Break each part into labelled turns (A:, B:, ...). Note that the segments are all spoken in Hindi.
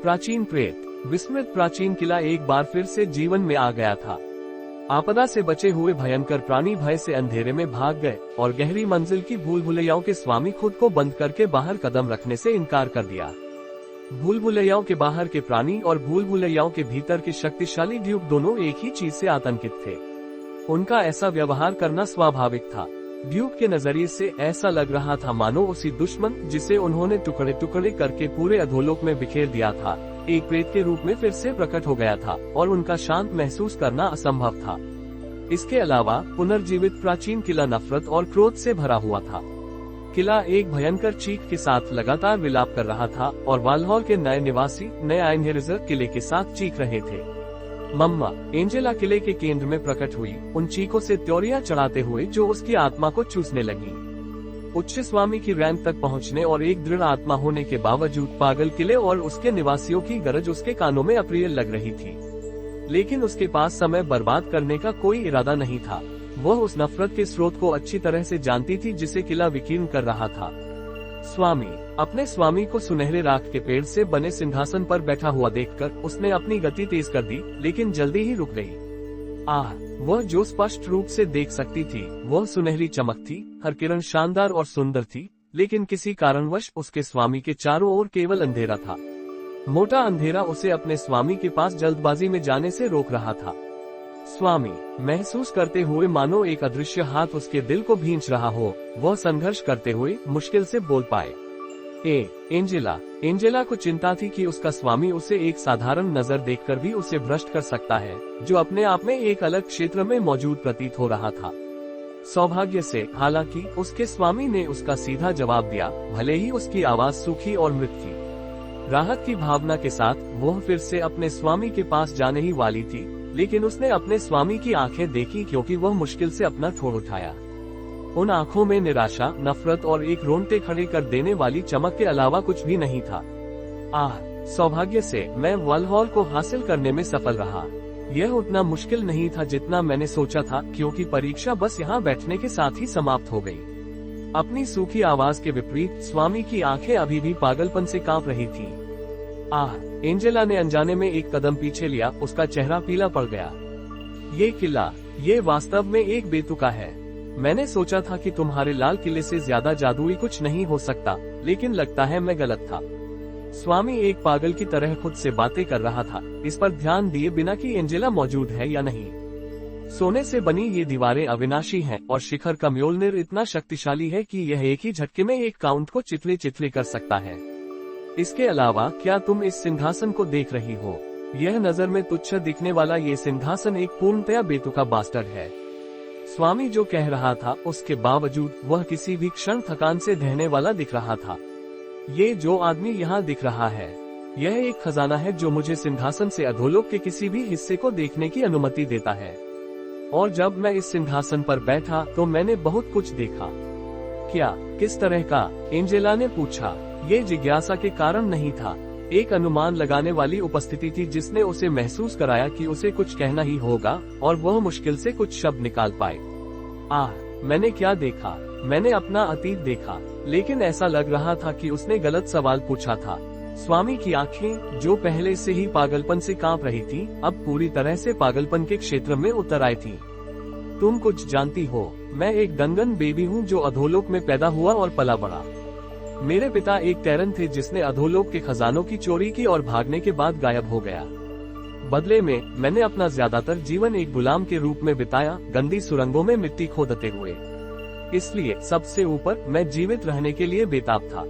A: प्राचीन प्रेत। विस्मृत प्राचीन किला एक बार फिर से जीवन में आ गया था। आपदा से बचे हुए भयंकर प्राणी भय से अंधेरे में भाग गए और गहरी मंजिल की भूल भुलैयाओं के स्वामी खुद को बंद करके बाहर कदम रखने से इनकार कर दिया। भूल भुलैयाओं के बाहर के प्राणी और भूल भुलैयाओं के भीतर के शक्तिशाली ड्यूक दोनों एक ही चीज से आतंकित थे। उनका ऐसा व्यवहार करना स्वाभाविक था। ड्यूक के नजरिए से ऐसा लग रहा था मानो उसी दुश्मन जिसे उन्होंने टुकड़े टुकड़े करके पूरे अधोलोक में बिखेर दिया था, एक प्रेत के रूप में फिर से प्रकट हो गया था और उनका शांत महसूस करना असंभव था। इसके अलावा पुनर्जीवित प्राचीन किला नफरत और क्रोध से भरा हुआ था। किला एक भयंकर चीख के साथ लगातार विलाप कर रहा था और वालहॉल के नए निवासी नए आइनहेरिजर किले के साथ चीख रहे थे। मम्मा एंजेला किले के केंद्र में प्रकट हुई, उन चीखों से त्योरियां चढ़ाते हुए जो उसकी आत्मा को चूसने लगी। उच्च स्वामी की रैंक तक पहुंचने और एक दृढ़ आत्मा होने के बावजूद पागल किले और उसके निवासियों की गरज उसके कानों में अप्रिय लग रही थी, लेकिन उसके पास समय बर्बाद करने का कोई इरादा नहीं था। वह उस नफरत के स्रोत को अच्छी तरह से जानती थी जिसे किला विकीर्ण कर रहा था। स्वामी अपने स्वामी को सुनहरे राख के पेड़ से बने सिंहासन पर बैठा हुआ देखकर उसने अपनी गति तेज कर दी, लेकिन जल्दी ही रुक गई। वह जो स्पष्ट रूप से देख सकती थी वह सुनहरी चमक थी। हर किरण शानदार और सुंदर थी, लेकिन किसी कारणवश उसके स्वामी के चारों ओर केवल अंधेरा था। मोटा अंधेरा उसे अपने स्वामी के पास जल्दबाजी में जाने से रोक रहा था। स्वामी महसूस करते हुए मानो एक अदृश्य हाथ उसके दिल को भींच रहा हो, वह संघर्ष करते हुए मुश्किल से बोल पाए। एंजेला। एंजेला को चिंता थी कि उसका स्वामी उसे एक साधारण नजर देखकर भी उसे भ्रष्ट कर सकता है, जो अपने आप में एक अलग क्षेत्र में मौजूद प्रतीत हो रहा था। सौभाग्य से हालांकि उसके स्वामी ने उसका सीधा जवाब दिया, भले ही उसकी आवाज सूखी और मृत थी। राहत की भावना के साथ वह फिर से अपने स्वामी के पास जाने ही वाली थी, लेकिन उसने अपने स्वामी की आंखें देखी क्योंकि वह मुश्किल से अपना ठोर उठाया। उन आंखों में निराशा, नफरत और एक रोंगटे खड़े कर देने वाली चमक के अलावा कुछ भी नहीं था। सौभाग्य से मैं वालहॉल को हासिल करने में सफल रहा। यह उतना मुश्किल नहीं था जितना मैंने सोचा था, क्योंकि परीक्षा बस यहाँ बैठने के साथ ही समाप्त हो गई। अपनी सूखी आवाज के विपरीत स्वामी की आंखें अभी भी पागलपन से कांप रही थी। एंजेला ने अनजाने में एक कदम पीछे लिया, उसका चेहरा पीला पड़ गया। ये किला, ये वास्तव में एक बेतुका है। मैंने सोचा था कि तुम्हारे लाल किले से ज्यादा जादुई कुछ नहीं हो सकता, लेकिन लगता है मैं गलत था। स्वामी एक पागल की तरह खुद से बातें कर रहा था, इस पर ध्यान दिए बिना कि एंजेला मौजूद है या नहीं। सोने से बनी ये दीवारें अविनाशी हैं और शिखर का म्योल्निर इतना शक्तिशाली है कि यह एक ही झटके में एक काउंट को चितले चितले कर सकता है। इसके अलावा क्या तुम इस सिंहासन को देख रही हो? यह नजर में तुच्छ दिखने वाला ये सिंहासन एक पूर्णतया बेतुका बास्टर्ड है। स्वामी जो कह रहा था उसके बावजूद वह किसी भी क्षण थकान से ढहने वाला दिख रहा था। ये जो आदमी यहाँ दिख रहा है, यह एक खजाना है जो मुझे सिंहासन से अधोलोक के किसी भी हिस्से को देखने की अनुमति देता है। और जब मैं इस सिंहासन पर बैठा तो मैंने बहुत कुछ देखा। क्या? किस तरह का? एंजेला ने पूछा। ये जिज्ञासा के कारण नहीं था, एक अनुमान लगाने वाली उपस्थिति थी जिसने उसे महसूस कराया कि उसे कुछ कहना ही होगा, और वह मुश्किल से कुछ शब्द निकाल पाए। मैंने क्या देखा? मैंने अपना अतीत देखा, लेकिन ऐसा लग रहा था कि उसने गलत सवाल पूछा था। स्वामी की आंखें, जो पहले से ही पागलपन से कांप रही थी, अब पूरी तरह से पागलपन के क्षेत्र में उतर आई थी। तुम कुछ जानती हो? मैं एक गंगन बेबी हूँ जो अधोलोक में पैदा हुआ और पला बड़ा। मेरे पिता एक टैरन थे जिसने अधोलोक के खजानों की चोरी की और भागने के बाद गायब हो गया। बदले में मैंने अपना ज्यादातर जीवन एक गुलाम के रूप में बिताया, गंदी सुरंगों में मिट्टी खोदते हुए। इसलिए सबसे ऊपर मैं जीवित रहने के लिए बेताब था।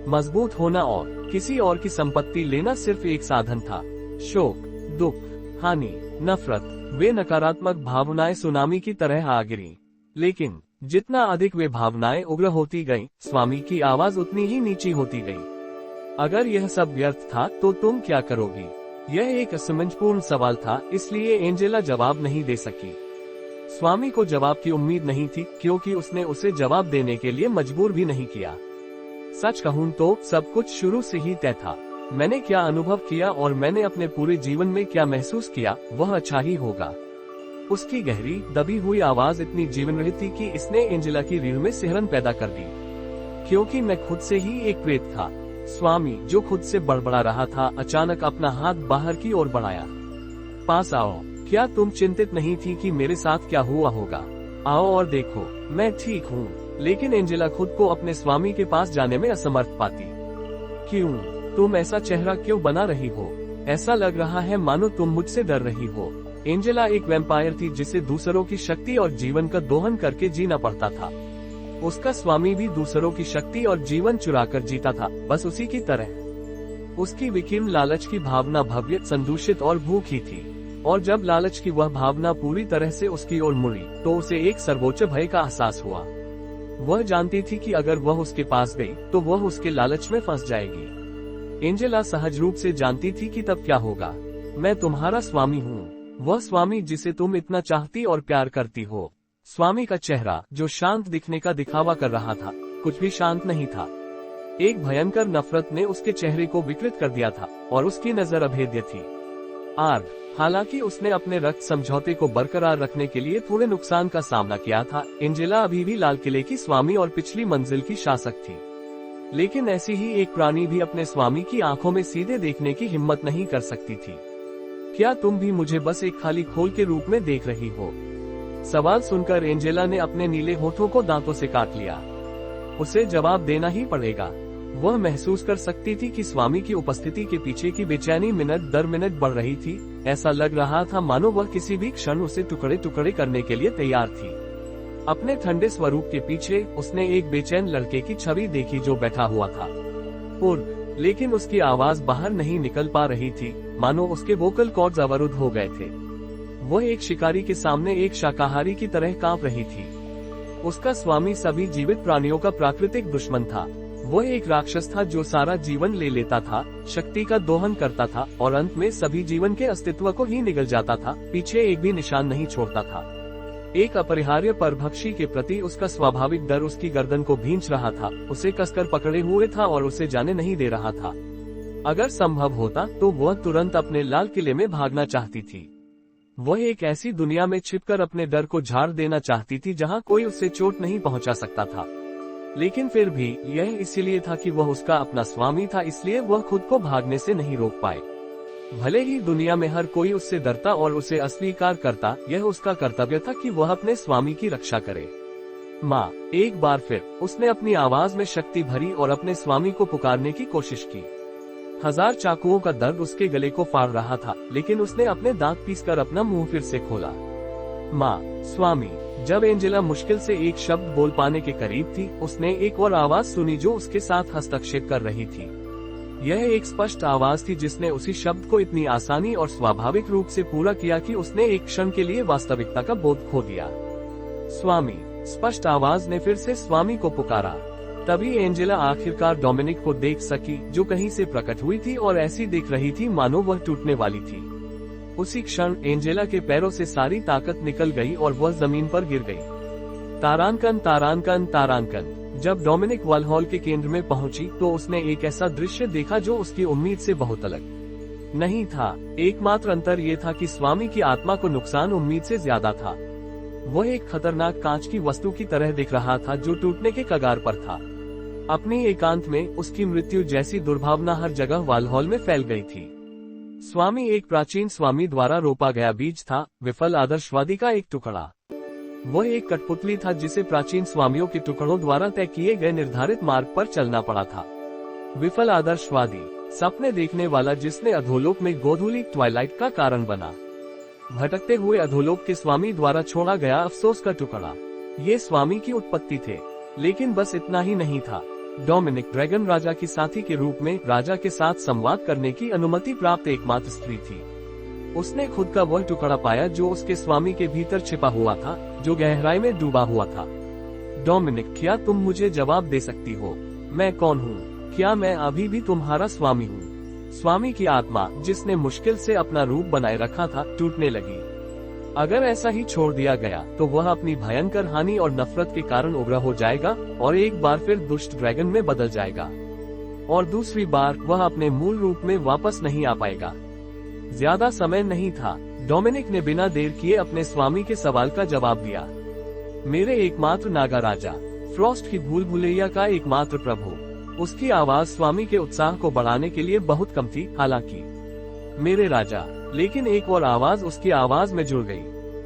A: मजबूत होना और किसी और की संपत्ति लेना सिर्फ एक साधन था। शोक, दुख, हानि, नफरत, वे नकारात्मक भावनाएं सुनामी की तरह आ गिरी। लेकिन जितना अधिक वे भावनाएं उग्र होती गईं, स्वामी की आवाज उतनी ही नीची होती गई। अगर यह सब व्यर्थ था तो तुम क्या करोगी? यह एक असमंजसपूर्ण सवाल था, इसलिए एंजेला जवाब नहीं दे सकी। स्वामी को जवाब की उम्मीद नहीं थी, क्योंकि उसने उसे जवाब देने के लिए मजबूर भी नहीं किया। सच कहूँ तो सब कुछ शुरू से ही तय था। मैंने क्या अनुभव किया और मैंने अपने पूरे जीवन में क्या महसूस किया, वह अच्छा ही होगा। उसकी गहरी दबी हुई आवाज इतनी जीवन रहित थी कि इसने एंजेला की रीढ़ में सिहरन पैदा कर दी। क्योंकि मैं खुद से ही एक प्रेत था, स्वामी, जो खुद से बड़बड़ा रहा था, अचानक अपना हाथ बाहर की ओर बढ़ाया। पास आओ। क्या तुम चिंतित नहीं थी कि मेरे साथ क्या हुआ होगा? आओ और देखो, मैं ठीक हूँ। लेकिन एंजेला खुद को अपने स्वामी के पास जाने में असमर्थ पाती। क्यों? तुम ऐसा चेहरा क्यों बना रही हो? ऐसा लग रहा है मानो तुम मुझसे डर रही हो। एंजेला एक वैम्पायर थी जिसे दूसरों की शक्ति और जीवन का दोहन करके जीना पड़ता था। उसका स्वामी भी दूसरों की शक्ति और जीवन चुराकर जीता था, बस उसी की तरह। उसकी विकीर्ण लालच की भावना भव्य, संदूषित और भूखी थी, और जब लालच की वह भावना पूरी तरह से उसकी ओर मुड़ी तो उसे एक सर्वोच्च भय का एहसास हुआ। वह जानती थी कि अगर वह उसके पास गई तो वह उसके लालच में फंस जाएगी। एंजेला सहज रूप से जानती थी कि तब क्या होगा। मैं तुम्हारा स्वामी हूँ, वह स्वामी जिसे तुम इतना चाहती और प्यार करती हो। स्वामी का चेहरा, जो शांत दिखने का दिखावा कर रहा था, कुछ भी शांत नहीं था। एक भयंकर नफरत ने उसके चेहरे को विकृत कर दिया था और उसकी नजर अभेद्य थी। आर्ग, हालांकि उसने अपने रक्त समझौते को बरकरार रखने के लिए थोड़े नुकसान का सामना किया था, एंजेला अभी भी लाल किले की स्वामी और पिछली मंजिल की शासक थी। लेकिन ऐसी ही एक प्राणी भी अपने स्वामी की आंखों में सीधे देखने की हिम्मत नहीं कर सकती थी। क्या तुम भी मुझे बस एक खाली खोल के रूप में देख रही हो? सवाल सुनकर एंजेला ने अपने नीले होठों को दांतों से काट लिया। उसे जवाब देना ही पड़ेगा। वह महसूस कर सकती थी कि स्वामी की उपस्थिति के पीछे की बेचैनी मिनट दर मिनट बढ़ रही थी। ऐसा लग रहा था मानो वह किसी भी क्षण उसे टुकड़े टुकड़े करने के लिए तैयार थी। अपने ठंडे स्वरूप के पीछे उसने एक बेचैन लड़के की छवि देखी जो बैठा हुआ था। लेकिन उसकी आवाज बाहर नहीं निकल पा रही थी, मानो उसके वोकल कॉर्ड्स अवरुद्ध हो गए थे। वह एक शिकारी के सामने एक शाकाहारी की तरह कांप रही थी। उसका स्वामी सभी जीवित प्राणियों का प्राकृतिक दुश्मन था। वह एक राक्षस था जो सारा जीवन ले लेता था, शक्ति का दोहन करता था और अंत में सभी जीवन के अस्तित्व को ही निगल जाता था, पीछे एक भी निशान नहीं छोड़ता था। एक अपरिहार्य परभक्षी के प्रति उसका स्वाभाविक डर उसकी गर्दन को भींच रहा था, उसे कसकर पकड़े हुए था और उसे जाने नहीं दे रहा था। अगर संभव होता तो वह तुरंत अपने लाल किले में भागना चाहती थी। वह एक ऐसी दुनिया में छिपकर अपने डर को झाड़ देना चाहती थी जहां कोई उसे चोट नहीं पहुंचा सकता था। लेकिन फिर भी यह इसलिए था कि वह उसका अपना स्वामी था, इसलिए वह खुद को भागने से नहीं रोक पाए। भले ही दुनिया में हर कोई उससे डरता और उसे अस्वीकार करता, यह उसका कर्तव्य था कि वह अपने स्वामी की रक्षा करे। माँ, एक बार फिर उसने अपनी आवाज में शक्ति भरी और अपने स्वामी को पुकारने की कोशिश की। हजार चाकुओं का दर्द उसके गले को फाड़ रहा था, लेकिन उसने अपने दांत पीसकर अपना मुंह फिर से खोला। माँ, स्वामी। जब एंजेला मुश्किल से एक शब्द बोल पाने के करीब थी, उसने एक और आवाज सुनी जो उसके साथ हस्तक्षेप कर रही थी। यह एक स्पष्ट आवाज थी जिसने उसी शब्द को इतनी आसानी और स्वाभाविक रूप से पूरा किया कि उसने एक क्षण के लिए वास्तविकता का बोध खो दिया। स्वामी, स्पष्ट आवाज ने फिर से स्वामी को पुकारा। तभी एंजेला आखिरकार डोमिनिक को देख सकी, जो कहीं से प्रकट हुई थी और ऐसी दिख रही थी मानो वह टूटने वाली थी। उसी क्षण एंजेला के पैरों से सारी ताकत निकल गई और वह जमीन पर गिर गई। तारांकन, तारांकन, तारांकन। जब डोमिनिक वालहॉल के केंद्र में पहुंची तो उसने एक ऐसा दृश्य देखा जो उसकी उम्मीद से बहुत अलग नहीं था। एकमात्र अंतर ये था कि स्वामी की आत्मा को नुकसान उम्मीद से ज्यादा था। वह एक खतरनाक कांच की वस्तु की तरह दिख रहा था जो टूटने के कगार पर था। अपनी एकांत में उसकी मृत्यु जैसी दुर्भावना हर जगह वालहॉल में फैल गई थी। स्वामी एक प्राचीन स्वामी द्वारा रोपा गया बीज था, विफल आदर्शवादी का एक टुकड़ा। वह एक कठपुतली था जिसे प्राचीन स्वामियों के टुकड़ों द्वारा तय किए गए निर्धारित मार्ग पर चलना पड़ा था। विफल आदर्शवादी, सपने देखने वाला जिसने अधोलोक में गोधूली ट्वाइलाइट का कारण बना। भटकते हुए अधोलोक के स्वामी द्वारा छोड़ा गया अफसोस का टुकड़ा। ये स्वामी की उत्पत्ति थे, लेकिन बस इतना ही नहीं था। डोमिनिक ड्रैगन राजा की साथी के रूप में राजा के साथ संवाद करने की अनुमति प्राप्त एकमात्र स्त्री थी। उसने खुद का वह टुकड़ा पाया जो उसके स्वामी के भीतर छिपा हुआ था, जो गहराई में डूबा हुआ था। डोमिनिक, क्या तुम मुझे जवाब दे सकती हो? मैं कौन हूँ? क्या मैं अभी भी तुम्हारा स्वामी हूँ? स्वामी की आत्मा, जिसने मुश्किल से अपना रूप बनाए रखा था, टूटने लगी। अगर ऐसा ही छोड़ दिया गया तो वह अपनी भयंकर हानि और नफरत के कारण उग्र हो जाएगा और एक बार फिर दुष्ट ड्रैगन में बदल जाएगा, और दूसरी बार वह अपने मूल रूप में वापस नहीं आ पाएगा। ज्यादा समय नहीं था। डोमिनिक ने बिना देर किए अपने स्वामी के सवाल का जवाब दिया। मेरे एकमात्र नागा राजा, फ्रॉस्ट की भूल भुलैया का एकमात्र प्रभु, उसकी आवाज स्वामी के उत्साह को बढ़ाने के लिए बहुत कम थी। हालांकि मेरे राजा, लेकिन एक और आवाज उसकी आवाज में जुड़ गई,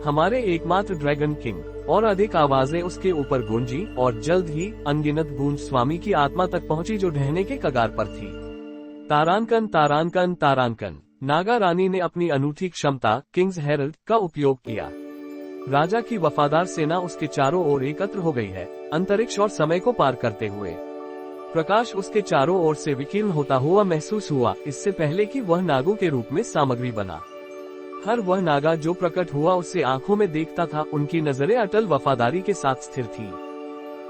A: हमारे एकमात्र ड्रैगन किंग। और अधिक आवाजें उसके ऊपर गूंजी और जल्द ही अनगिनत गूंज स्वामी की आत्मा तक पहुंची जो ढहने के कगार पर थी। तारांकन तारांकन तारांकन। नागा रानी ने अपनी अनूठी क्षमता किंग्स हेरल्ड का उपयोग किया। राजा की वफादार सेना उसके चारों ओर एकत्र हो गई है, अंतरिक्ष और समय को पार करते हुए। प्रकाश उसके चारों ओर से विकीर्ण होता हुआ महसूस हुआ, इससे पहले कि वह नागों के रूप में सामग्री बना। हर वह नागा जो प्रकट हुआ उसे आंखों में देखता था, उनकी नजरें अटल वफादारी के साथ स्थिर थी।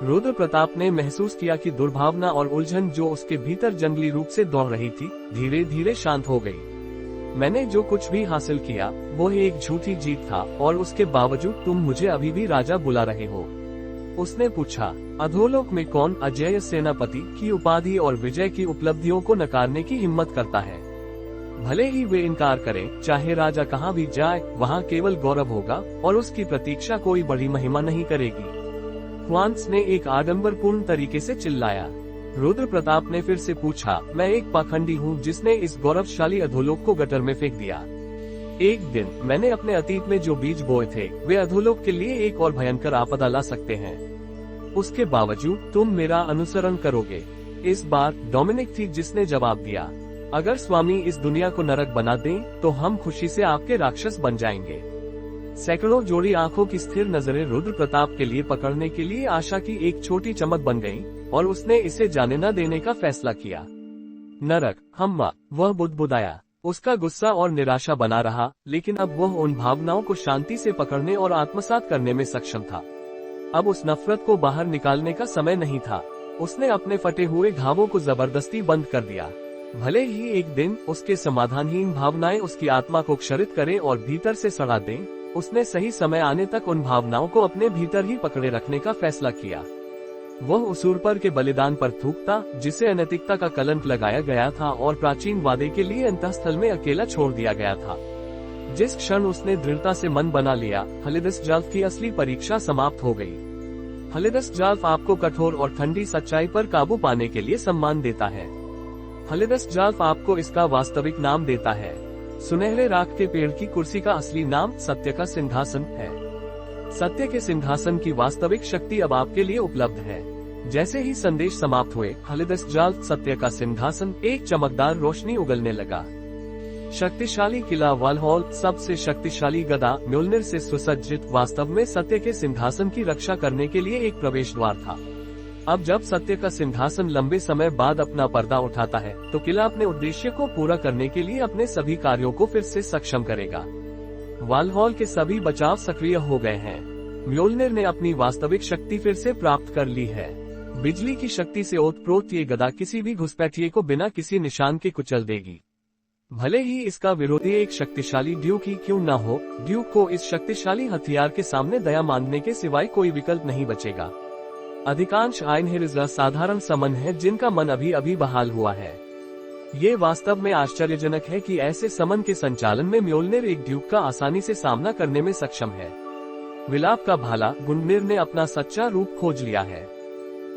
A: रुद्र प्रताप ने महसूस किया कि दुर्भावना और उलझन जो उसके भीतर जंगली रूप से दौड़ रही थी, धीरे धीरे शांत हो गई। मैंने जो कुछ भी हासिल किया वो एक झूठी जीत था, और उसके बावजूद तुम मुझे अभी भी राजा बुला रहे हो। उसने पूछा, अधोलोक में कौन अजेय सेनापति की उपाधि और विजय की उपलब्धियों को नकारने की हिम्मत करता है? भले ही वे इनकार करें, चाहे राजा कहाँ भी जाए, वहाँ केवल गौरव होगा और उसकी प्रतीक्षा कोई बड़ी महिमा नहीं करेगी। ह्वान्स ने एक आडंबरपूर्ण तरीके से चिल्लाया। रुद्र प्रताप ने फिर से पूछा, मैं एक पाखंडी हूँ जिसने इस गौरवशाली अधोलोक को गटर में फेंक दिया। एक दिन मैंने अपने अतीत में जो बीज बोए थे वे अधोलोक के लिए एक और भयंकर आपदा ला सकते हैं। उसके बावजूद तुम मेरा अनुसरण करोगे। इस बार डोमिनिक थी जिसने जवाब दिया, अगर स्वामी इस दुनिया को नरक बना दें तो हम खुशी से आपके राक्षस बन जाएंगे। सैकड़ों जोड़ी आंखों की स्थिर नजरें रुद्र प्रताप के लिए पकड़ने के लिए आशा की एक छोटी चमक बन गईं, और उसने इसे जाने न देने का फैसला किया। नरक, हम्मा, वह बुदबुदाया। उसका गुस्सा और निराशा बना रहा, लेकिन अब वह उन भावनाओं को शांति से पकड़ने और आत्मसात करने में सक्षम था। अब उस नफरत को बाहर निकालने का समय नहीं था। उसने अपने फटे हुए घावों को जबरदस्ती बंद कर दिया। भले ही एक दिन उसके समाधानहीन भावनाएं उसकी आत्मा को क्षरित करें और भीतर से सड़ा दें, उसने सही समय आने तक उन भावनाओं को अपने भीतर ही पकड़े रखने का फैसला किया। वह उसूरपर के बलिदान पर थूकता, जिसे अनैतिकता का कलंक लगाया गया था और प्राचीन वादे के लिए अंतःस्थल में अकेला छोड़ दिया गया था। जिस क्षण उसने दृढ़ता से मन बना लिया, हलिदस जाल्फ की असली परीक्षा समाप्त हो गई। हलिदस जाल्फ आपको कठोर और ठंडी सच्चाई पर काबू पाने के लिए सम्मान देता है। हलिदस जाल्फ आपको इसका वास्तविक नाम देता है। सुनहरे राख के पेड़ की कुर्सी का असली नाम सत्य का सिंहासन है। सत्य के सिंहासन की वास्तविक शक्ति अब आपके लिए उपलब्ध है। जैसे ही संदेश समाप्त हुए, हलिदस जाल्फ सत्य का सिंहासन एक चमकदार रोशनी उगलने लगा। शक्तिशाली किला वालहॉल, सबसे शक्तिशाली गदा म्योल्निर से सुसज्जित, वास्तव में सत्य के सिंहासन की रक्षा करने के लिए एक प्रवेश द्वार था। अब जब सत्य का सिंहासन लंबे समय बाद अपना पर्दा उठाता है, तो किला अपने उद्देश्य को पूरा करने के लिए अपने सभी कार्यों को फिर से सक्षम करेगा। वालहॉल के सभी बचाव सक्रिय हो गए हैं। म्योल्निर ने अपनी वास्तविक शक्ति फिर से प्राप्त कर ली है। बिजली की शक्ति से ओतप्रोत ये गदा किसी भी घुसपैठिए को बिना किसी निशान के कुचल देगी। भले ही इसका विरोधी एक शक्तिशाली ड्यूक ही क्यों न हो, ड्यूक को इस शक्तिशाली हथियार के सामने दया मांगने के सिवाय कोई विकल्प नहीं बचेगा। अधिकांश आइनहेरिज़ साधारण समन है जिनका मन अभी अभी बहाल हुआ है। ये वास्तव में आश्चर्यजनक है कि ऐसे समन के संचालन में म्योल्निर एक ड्यूक का आसानी से सामना करने में सक्षम है। विलाप का भाला गुंडनिर ने अपना सच्चा रूप खोज लिया है।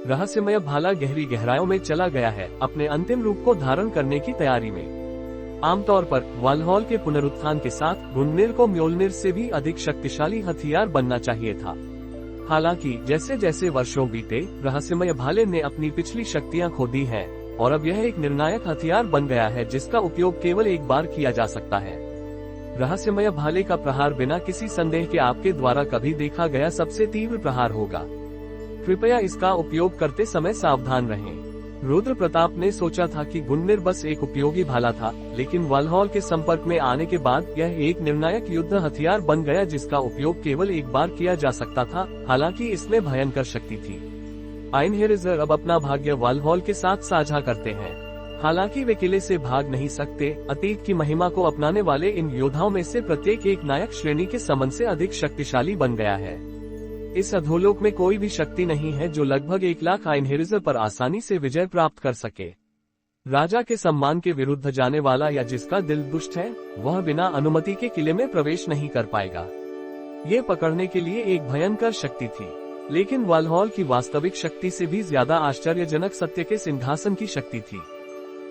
A: रहस्यमय भाला गहरी गहराइयों में चला गया है, अपने अंतिम रूप को धारण करने की तैयारी में। आमतौर पर वालहॉल के पुनरुत्थान के साथ गुंडनिर को म्योल्निर से भी अधिक शक्तिशाली हथियार बनना चाहिए था। हालांकि जैसे जैसे वर्षों बीते, रहस्यमय भाले ने अपनी पिछली शक्तियां खो दी हैं, और अब यह एक निर्णायक हथियार बन गया है जिसका उपयोग केवल एक बार किया जा सकता है। रहस्यमय भाले का प्रहार बिना किसी संदेह के आपके द्वारा कभी देखा गया सबसे तीव्र प्रहार होगा। कृपया इसका उपयोग करते समय सावधान रहें। रुद्र प्रताप ने सोचा था कि गुंडनिर बस एक उपयोगी भाला था, लेकिन वालहॉल के संपर्क में आने के बाद यह एक निर्णायक युद्ध हथियार बन गया जिसका उपयोग केवल एक बार किया जा सकता था। हालांकि इसमें भयंकर शक्ति थी। आइनहेरिज़र अब अपना भाग्य वालहॉल के साथ साझा करते हैं। हालांकि वे किले से भाग नहीं सकते, अतीत की महिमा को अपनाने वाले इन योद्धाओं में से प्रत्येक एक नायक श्रेणी के समन से अधिक शक्तिशाली बन गया है। इस अधोलोक में कोई भी शक्ति नहीं है जो लगभग 1 लाख आइनहेरिज़र पर आसानी से विजय प्राप्त कर सके। राजा के सम्मान के विरुद्ध जाने वाला या जिसका दिल दुष्ट है, वह बिना अनुमति के किले में प्रवेश नहीं कर पाएगा। ये पकड़ने के लिए एक भयंकर शक्ति थी। लेकिन वाल्हॉल की वास्तविक शक्ति से भी ज्यादा आश्चर्यजनक सत्य के सिंहासन की शक्ति थी।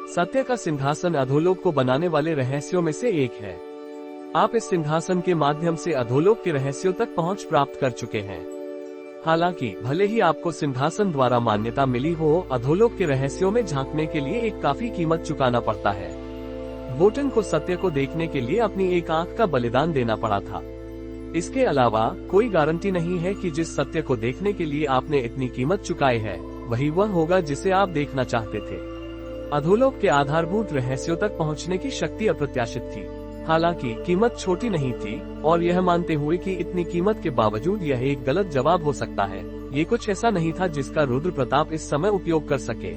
A: सत्य का सिंहासन अधोलोक को बनाने वाले रहस्यों में से एक है। आप इस सिंहासन के माध्यम से अधोलोक के रहस्यों तक पहुंच प्राप्त कर चुके हैं। हालांकि भले ही आपको सिंहासन द्वारा मान्यता मिली हो, अधोलोक के रहस्यों में झांकने के लिए एक काफी कीमत चुकाना पड़ता है। वोटन को सत्य को देखने के लिए अपनी एक आंख का बलिदान देना पड़ा था। इसके अलावा कोई गारंटी नहीं है कि जिस सत्य को देखने के लिए आपने इतनी कीमत चुकाई है वही वह होगा जिसे आप देखना चाहते थे। अधोलोक के आधारभूत रहस्यों तक पहुंचने की शक्ति अप्रत्याशित थी। हालांकि कीमत छोटी नहीं थी, और यह मानते हुए कि इतनी कीमत के बावजूद यह एक गलत जवाब हो सकता है, ये कुछ ऐसा नहीं था जिसका रुद्र प्रताप इस समय उपयोग कर सके।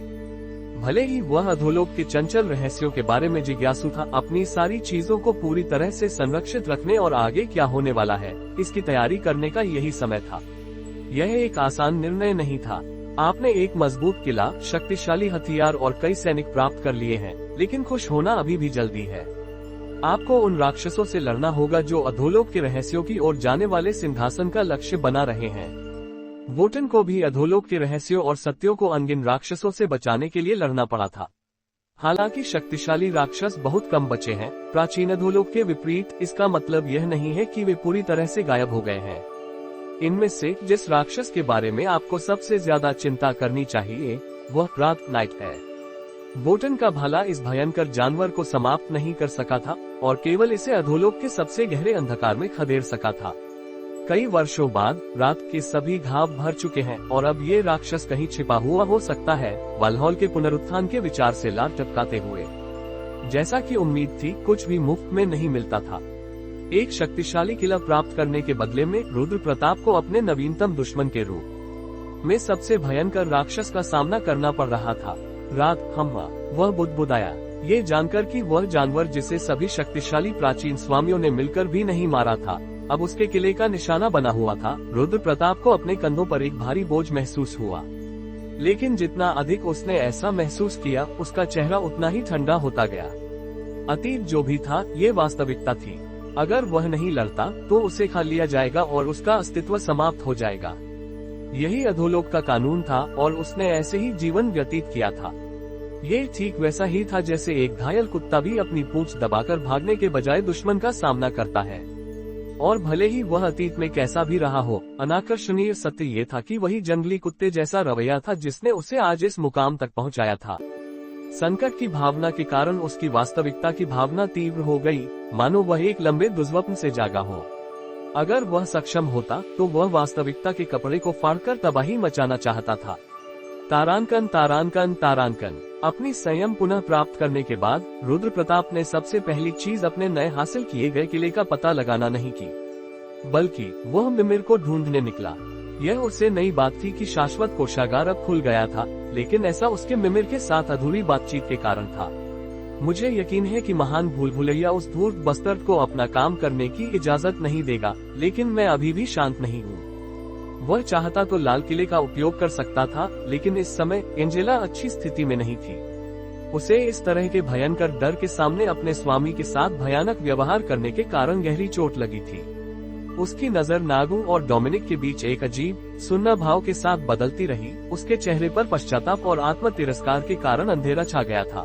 A: भले ही वह अधोलोक के चंचल रहस्यों के बारे में जिज्ञासु था, अपनी सारी चीजों को पूरी तरह से संरक्षित रखने और आगे क्या होने वाला है इसकी तैयारी करने का यही समय था। यह एक आसान निर्णय नहीं था। आपने एक मजबूत किला, शक्तिशाली हथियार और कई सैनिक प्राप्त कर लिए हैं, लेकिन खुश होना अभी भी जल्दी है। आपको उन राक्षसों से लड़ना होगा जो अधोलोक के रहस्यों की ओर जाने वाले सिंहासन का लक्ष्य बना रहे हैं। वोटन को भी अधोलोक के रहस्यों और सत्यों को अनगिन राक्षसों से बचाने के लिए लड़ना पड़ा था। हालांकि शक्तिशाली राक्षस बहुत कम बचे हैं, प्राचीन अधोलोक के विपरीत, इसका मतलब यह नहीं है कि वे पूरी तरह से गायब हो गए हैं। इनमें से जिस राक्षस के बारे में आपको सबसे ज्यादा चिंता करनी चाहिए वह रात नाइट है। वोटन का भाला इस भयंकर जानवर को समाप्त नहीं कर सका था और केवल इसे अधोलोक के सबसे गहरे अंधकार में खदेड़ सका था। कई वर्षों बाद रात के सभी घाव भर चुके हैं और अब ये राक्षस कहीं छिपा हुआ हो सकता है, वाल्हॉल के पुनरुत्थान के विचार से लार टपकाते हुए। जैसा कि उम्मीद थी, कुछ भी मुफ्त में नहीं मिलता था। एक शक्तिशाली किला प्राप्त करने के बदले में रुद्र प्रताप को अपने नवीनतम दुश्मन के रूप में सबसे भयंकर राक्षस का सामना करना पड़ रहा था। रात हम्मा, वह बुदबुदाया, ये जानकर कि वह जानवर जिसे सभी शक्तिशाली प्राचीन स्वामियों ने मिलकर भी नहीं मारा था, अब उसके किले का निशाना बना हुआ था। रुद्र प्रताप को अपने कंधों पर एक भारी बोझ महसूस हुआ, लेकिन जितना अधिक उसने ऐसा महसूस किया, उसका चेहरा उतना ही ठंडा होता गया। अतीत जो भी था, ये वास्तविकता थी। अगर वह नहीं लड़ता तो उसे खा लिया जाएगा और उसका अस्तित्व समाप्त हो जाएगा। यही अधोलोक का कानून था और उसने ऐसे ही जीवन व्यतीत किया था। ये ठीक वैसा ही था जैसे एक घायल कुत्ता भी अपनी पूंछ दबाकर भागने के बजाय दुश्मन का सामना करता है। और भले ही वह अतीत में कैसा भी रहा हो, अनाकर्षणीय सत्य ये था कि वही जंगली कुत्ते जैसा रवैया था जिसने उसे आज इस मुकाम तक पहुंचाया था। संकट की भावना के कारण उसकी वास्तविकता की भावना तीव्र हो गई, मानो वह एक लंबे दुर्स्वप्न से जागा हो। अगर वह सक्षम होता तो वह वास्तविकता के कपड़े को फाड़कर तबाही मचाना चाहता था। तारांकन तारांकन तारांकन। अपनी संयम पुनः प्राप्त करने के बाद रुद्र प्रताप ने सबसे पहली चीज अपने नए हासिल किए गए किले का पता लगाना नहीं की, बल्कि वह मिमिर को ढूंढने निकला। यह उसे नई बात थी कि शाश्वत कोषागार अब खुल गया था, लेकिन ऐसा उसके मिमिर के साथ अधूरी बातचीत के कारण था। मुझे यकीन है कि महान भूल भुलैया उस धूर्त बस्तर्ड को अपना काम करने की इजाजत नहीं देगा, लेकिन मैं अभी भी शांत नहीं हूँ। वह चाहता तो लाल किले का उपयोग कर सकता था, लेकिन इस समय एंजेला अच्छी स्थिति में नहीं थी। उसे इस तरह के भयंकर डर के सामने अपने स्वामी के साथ भयानक व्यवहार करने के कारण गहरी चोट लगी थी। उसकी नजर नागू और डोमिनिक के बीच एक अजीब सुन्ना भाव के साथ बदलती रही। उसके चेहरे पर पश्चाताप और आत्म तिरस्कार के कारण अंधेरा छा गया था।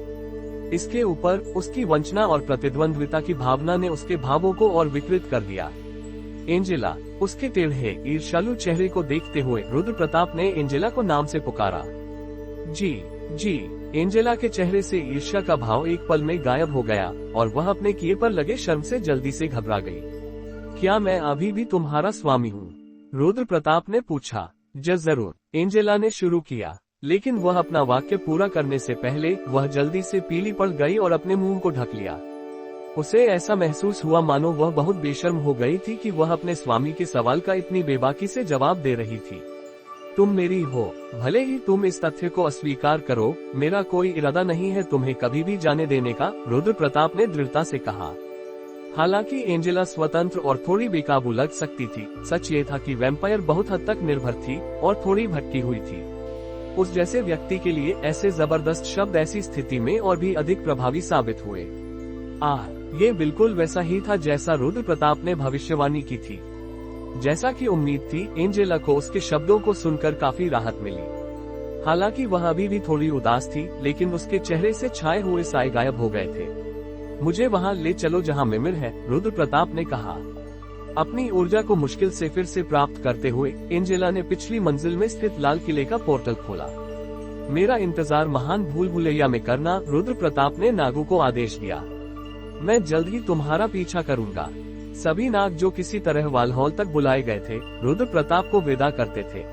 A: इसके ऊपर उसकी वंचना और प्रतिद्वंद्विता की भावना ने उसके भावों को और विकृत कर दिया। एंजेला, उसके टेढ़े ईर्ष्यालु चेहरे को देखते हुए रुद्र प्रताप ने एंजेला को नाम से पुकारा। जी। एंजेला के चेहरे से ईर्ष्या का भाव एक पल में गायब हो गया और वह अपने किए पर लगे शर्म से जल्दी से घबरा गई। क्या मैं अभी भी तुम्हारा स्वामी हूँ? रुद्र प्रताप ने पूछा। जरूर, एंजेला ने शुरू किया, लेकिन वह अपना वाक्य पूरा करने से पहले वह जल्दी से पीली पड़ गई और अपने मुंह को ढक लिया। उसे ऐसा महसूस हुआ मानो वह बहुत बेशर्म हो गई थी कि वह अपने स्वामी के सवाल का इतनी बेबाकी से जवाब दे रही थी। तुम मेरी हो, भले ही तुम इस तथ्य को अस्वीकार करो, मेरा कोई इरादा नहीं है तुम्हें कभी भी जाने देने का, रुद्र प्रताप ने दृढ़ता से कहा। हालांकि एंजेला स्वतंत्र और थोड़ी बेकाबू लग सकती थी, सच ये था कि वैम्पायर बहुत हद तक निर्भर थी और थोड़ी भटकी हुई थी। उस जैसे व्यक्ति के लिए ऐसे जबरदस्त शब्द ऐसी स्थिति में और भी अधिक प्रभावी साबित हुए। ये बिल्कुल वैसा ही था जैसा रुद्र प्रताप ने भविष्यवाणी की थी। जैसा कि उम्मीद थी, एंजेला को उसके शब्दों को सुनकर काफी राहत मिली। हालांकि वह अभी भी थोड़ी उदास थी, लेकिन उसके चेहरे से छाए हुए साए गायब हो गए थे। मुझे वहां ले चलो जहां मिमिर है, रुद्र प्रताप ने कहा। अपनी ऊर्जा को मुश्किल से फिर से प्राप्त करते हुए एंजेला ने पिछली मंजिल में स्थित लाल किले का पोर्टल खोला। मेरा इंतजार महान भूल भुलैया में करना, रुद्र प्रताप ने नागों को आदेश दिया। मैं जल्द ही तुम्हारा पीछा करूंगा। सभी नाग जो किसी तरह वालहॉल तक बुलाए गए थे, रुद्र प्रताप को विदा करते थे।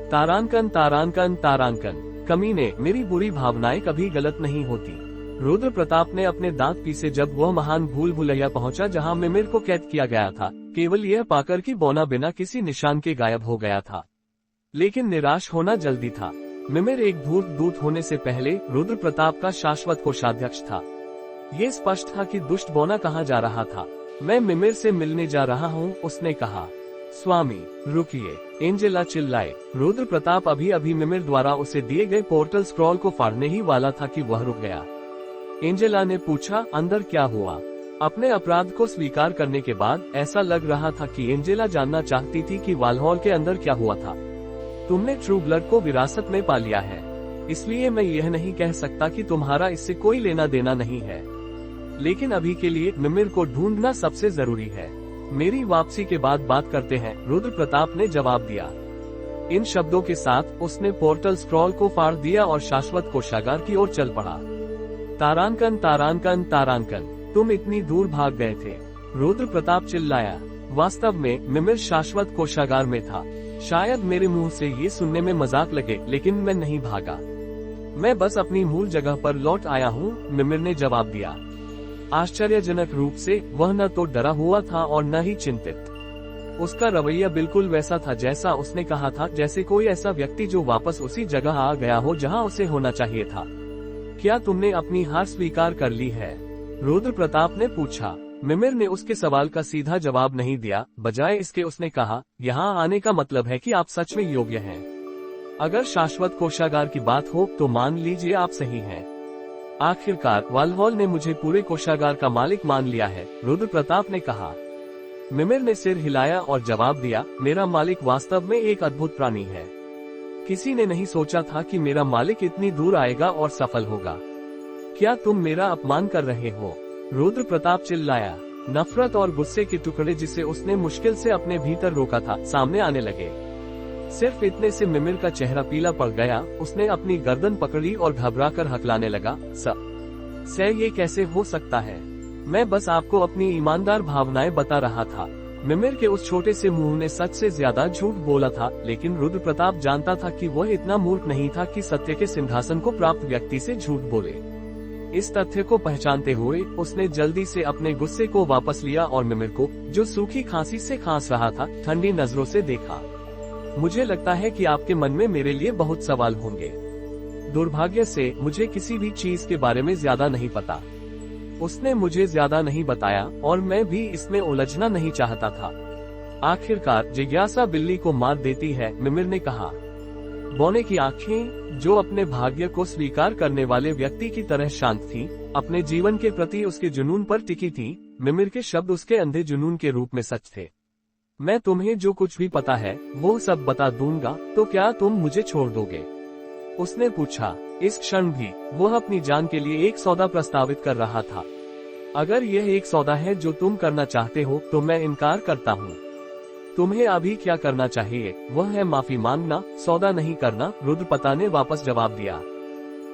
A: तारांकन तारांकन तारांकन, कमीने, मेरी बुरी भावनाएं कभी गलत नहीं होती। रुद्र प्रताप ने अपने दांत पीसे जब वह महान भूल भुलैया पहुंचा जहां मिमिर को कैद किया गया था, केवल यह पाकर कि बोना बिना किसी निशान के गायब हो गया था। लेकिन निराश होना जल्दी था। मिमिर एक धूर्त दूत होने से पहले रुद्र प्रताप का शाश्वत कोषाध्यक्ष था। ये स्पष्ट था कि दुष्ट बोना कहाँ जा रहा था। मैं मिमिर से मिलने जा रहा हूँ, उसने कहा। स्वामी रुकिए, एंजेला चिल्लाए। रुद्र प्रताप अभी अभी मिमिर द्वारा उसे दिए गए पोर्टल स्क्रॉल को फाड़ने ही वाला था कि वह रुक गया। एंजेला ने पूछा, अंदर क्या हुआ? अपने अपराध को स्वीकार करने के बाद ऐसा लग रहा था कि एंजेला जानना चाहती थी कि वालहॉल के अंदर क्या हुआ था। तुमने ट्रू ब्लड को विरासत में पा लिया है, इसलिए मैं यह नहीं कह सकता कि तुम्हारा इससे कोई लेना देना नहीं है। लेकिन अभी के लिए मिमिर को ढूंढना सबसे जरूरी है। मेरी वापसी के बाद बात करते हैं, रुद्र प्रताप ने जवाब दिया। इन शब्दों के साथ उसने पोर्टल स्क्रॉल को फाड़ दिया और शाश्वत कोषागार की ओर चल पड़ा। तारांकन तारांकन तारांकन, तुम इतनी दूर भाग गए थे, रुद्र प्रताप चिल्लाया। वास्तव में मिमिर शाश्वत कोषागार में था। शायद मेरे मुंह से ये सुनने में मजाक लगे, लेकिन मैं नहीं भागा। मैं बस अपनी मूल जगह पर लौट आया हूँ, मिमिर ने जवाब दिया। आश्चर्यजनक रूप से वह न तो डरा हुआ था और न ही चिंतित। उसका रवैया बिल्कुल वैसा था जैसा उसने कहा था, जैसे कोई ऐसा व्यक्ति जो वापस उसी जगह आ गया हो जहां उसे होना चाहिए था। क्या तुमने अपनी हार स्वीकार कर ली है? रुद्र प्रताप ने पूछा। मिमिर ने उसके सवाल का सीधा जवाब नहीं दिया, बजाय इसके उसने कहा, यहाँ आने का मतलब है कि आप सच में योग्य हैं। अगर शाश्वत कोषागार की बात हो तो मान लीजिए आप सही हैं। आखिरकार वालहॉल ने मुझे पूरे कोषागार का मालिक मान लिया है, रुद्र प्रताप ने कहा। मिमिर ने सिर हिलाया और जवाब दिया, मेरा मालिक वास्तव में एक अद्भुत प्राणी है। किसी ने नहीं सोचा था कि मेरा मालिक इतनी दूर आएगा और सफल होगा। क्या तुम मेरा अपमान कर रहे हो? रुद्र प्रताप चिल्लाया। नफरत और गुस्से के टुकड़े जिसे उसने मुश्किल से अपने भीतर रोका था, सामने आने लगे। सिर्फ इतने से मिमिर का चेहरा पीला पड़ गया। उसने अपनी गर्दन पकड़ी और घबराकर हकलाने लगा। सर, ये कैसे हो सकता है? मैं बस आपको अपनी ईमानदार भावनाएं बता रहा था। मिमिर के उस छोटे से मुंह ने सच से ज्यादा झूठ बोला था, लेकिन रुद्र प्रताप जानता था कि वह इतना मूर्ख नहीं था कि सत्य के सिंहासन को प्राप्त व्यक्ति से झूठ बोले। इस तथ्य को पहचानते हुए उसने जल्दी से अपने गुस्से को वापस लिया और मिमिर को, जो सूखी खांसी से खांस रहा था, ठंडी नजरों से देखा। मुझे लगता है कि आपके मन में मेरे लिए बहुत सवाल होंगे। दुर्भाग्य से मुझे किसी भी चीज के बारे में ज्यादा नहीं पता। उसने मुझे ज्यादा नहीं बताया और मैं भी इसमें उलझना नहीं चाहता था। आखिरकार जिज्ञासा बिल्ली को मार देती है, मिमिर ने कहा। बोने की आंखें, जो अपने भाग्य को स्वीकार करने वाले व्यक्ति की तरह शांत थीं, अपने जीवन के प्रति उसके जुनून पर टिकी थीं। मिमिर के शब्द उसके अंधे जुनून के रूप में सच थे। मैं तुम्हें जो कुछ भी पता है वो सब बता दूंगा, तो क्या तुम मुझे छोड़ दोगे? उसने पूछा। इस क्षण भी वह अपनी जान के लिए एक सौदा प्रस्तावित कर रहा था। अगर यह एक सौदा है जो तुम करना चाहते हो तो मैं इनकार करता हूँ। तुम्हें अभी क्या करना चाहिए? वह है माफी मांगना, सौदा नहीं करना, रुद्रपता ने वापस जवाब दिया।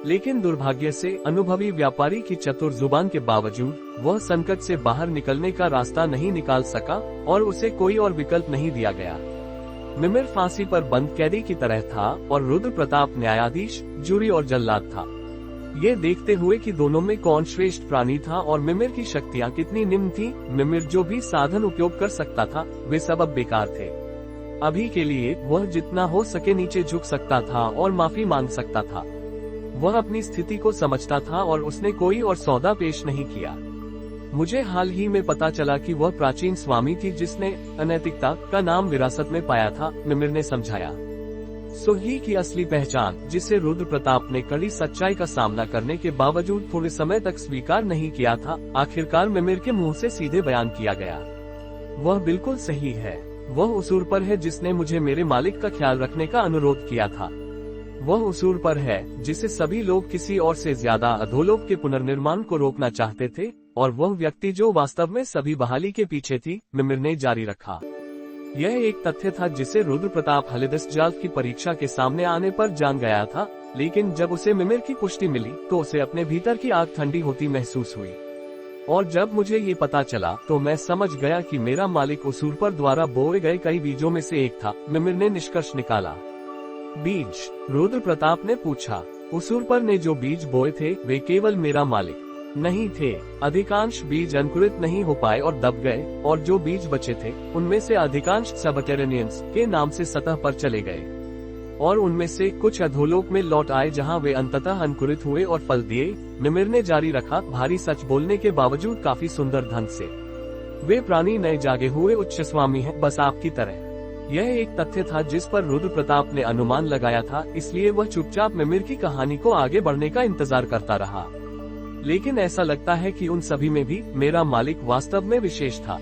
A: लेकिन दुर्भाग्य से अनुभवी व्यापारी की चतुर जुबान के बावजूद वह संकट से बाहर निकलने का रास्ता नहीं निकाल सका और उसे कोई और विकल्प नहीं दिया गया। मिमिर फांसी पर बंद कैदी की तरह था और रुद्र प्रताप न्यायाधीश, जूरी और जल्लाद था। ये देखते हुए कि दोनों में कौन श्रेष्ठ प्राणी था और मिमिर की शक्तियाँ कितनी निम्न थी, मिमिर जो भी साधन उपयोग कर सकता था वे सब अब बेकार थे। अभी के लिए वह जितना हो सके नीचे झुक सकता था और माफी मांग सकता था। वह अपनी स्थिति को समझता था और उसने कोई और सौदा पेश नहीं किया। मुझे हाल ही में पता चला कि वह प्राचीन स्वामी थी जिसने अनैतिकता का नाम विरासत में पाया था, मिमिर ने समझाया। सोही की असली पहचान, जिसे रुद्र प्रताप ने कड़ी सच्चाई का सामना करने के बावजूद थोड़े समय तक स्वीकार नहीं किया था, आखिरकार मिमिर के मुंह से सीधे बयान किया गया। वह बिल्कुल सही है। वह उसूर पर है जिसने मुझे मेरे मालिक का ख्याल रखने का अनुरोध किया था। वह उसूर पर है जिसे सभी लोग किसी और से ज्यादा अधोलोक के पुनर्निर्माण को रोकना चाहते थे, और वह व्यक्ति जो वास्तव में सभी बहाली के पीछे थी, मिमिर ने जारी रखा। यह एक तथ्य था जिसे रुद्र प्रताप हलिदसजाल की परीक्षा के सामने आने पर जान गया था, लेकिन जब उसे मिमिर की पुष्टि मिली तो उसे अपने भीतर की आग ठंडी होती महसूस हुई। और जब मुझे ये पता चला तो मैं समझ गया कि मेरा मालिक उसूर पर द्वारा बोए गए कई बीजों में से एक था। मिमिर ने निष्कर्ष निकाला। बीज? रुद्र प्रताप ने पूछा। उसूर पर ने जो बीज बोए थे वे केवल मेरा मालिक नहीं थे। अधिकांश बीज अंकुरित नहीं हो पाए और दब गए, और जो बीज बचे थे उनमें से अधिकांश सबटेरेनियंस के नाम से सतह पर चले गए, और उनमें से कुछ अधोलोक में लौट आए जहां वे अंततः अंकुरित हुए और फल दिए। मिमिर ने जारी रखा, भारी सच बोलने के बावजूद काफी सुंदर ढंग से। वे प्राणी नए जागे हुए उच्च स्वामी हैं, बस आपकी तरह। यह एक तथ्य था जिस पर रुद्र प्रताप ने अनुमान लगाया था, इसलिए वह चुपचाप मिमिर की कहानी को आगे बढ़ने का इंतजार करता रहा। लेकिन ऐसा लगता है कि उन सभी में भी मेरा मालिक वास्तव में विशेष था।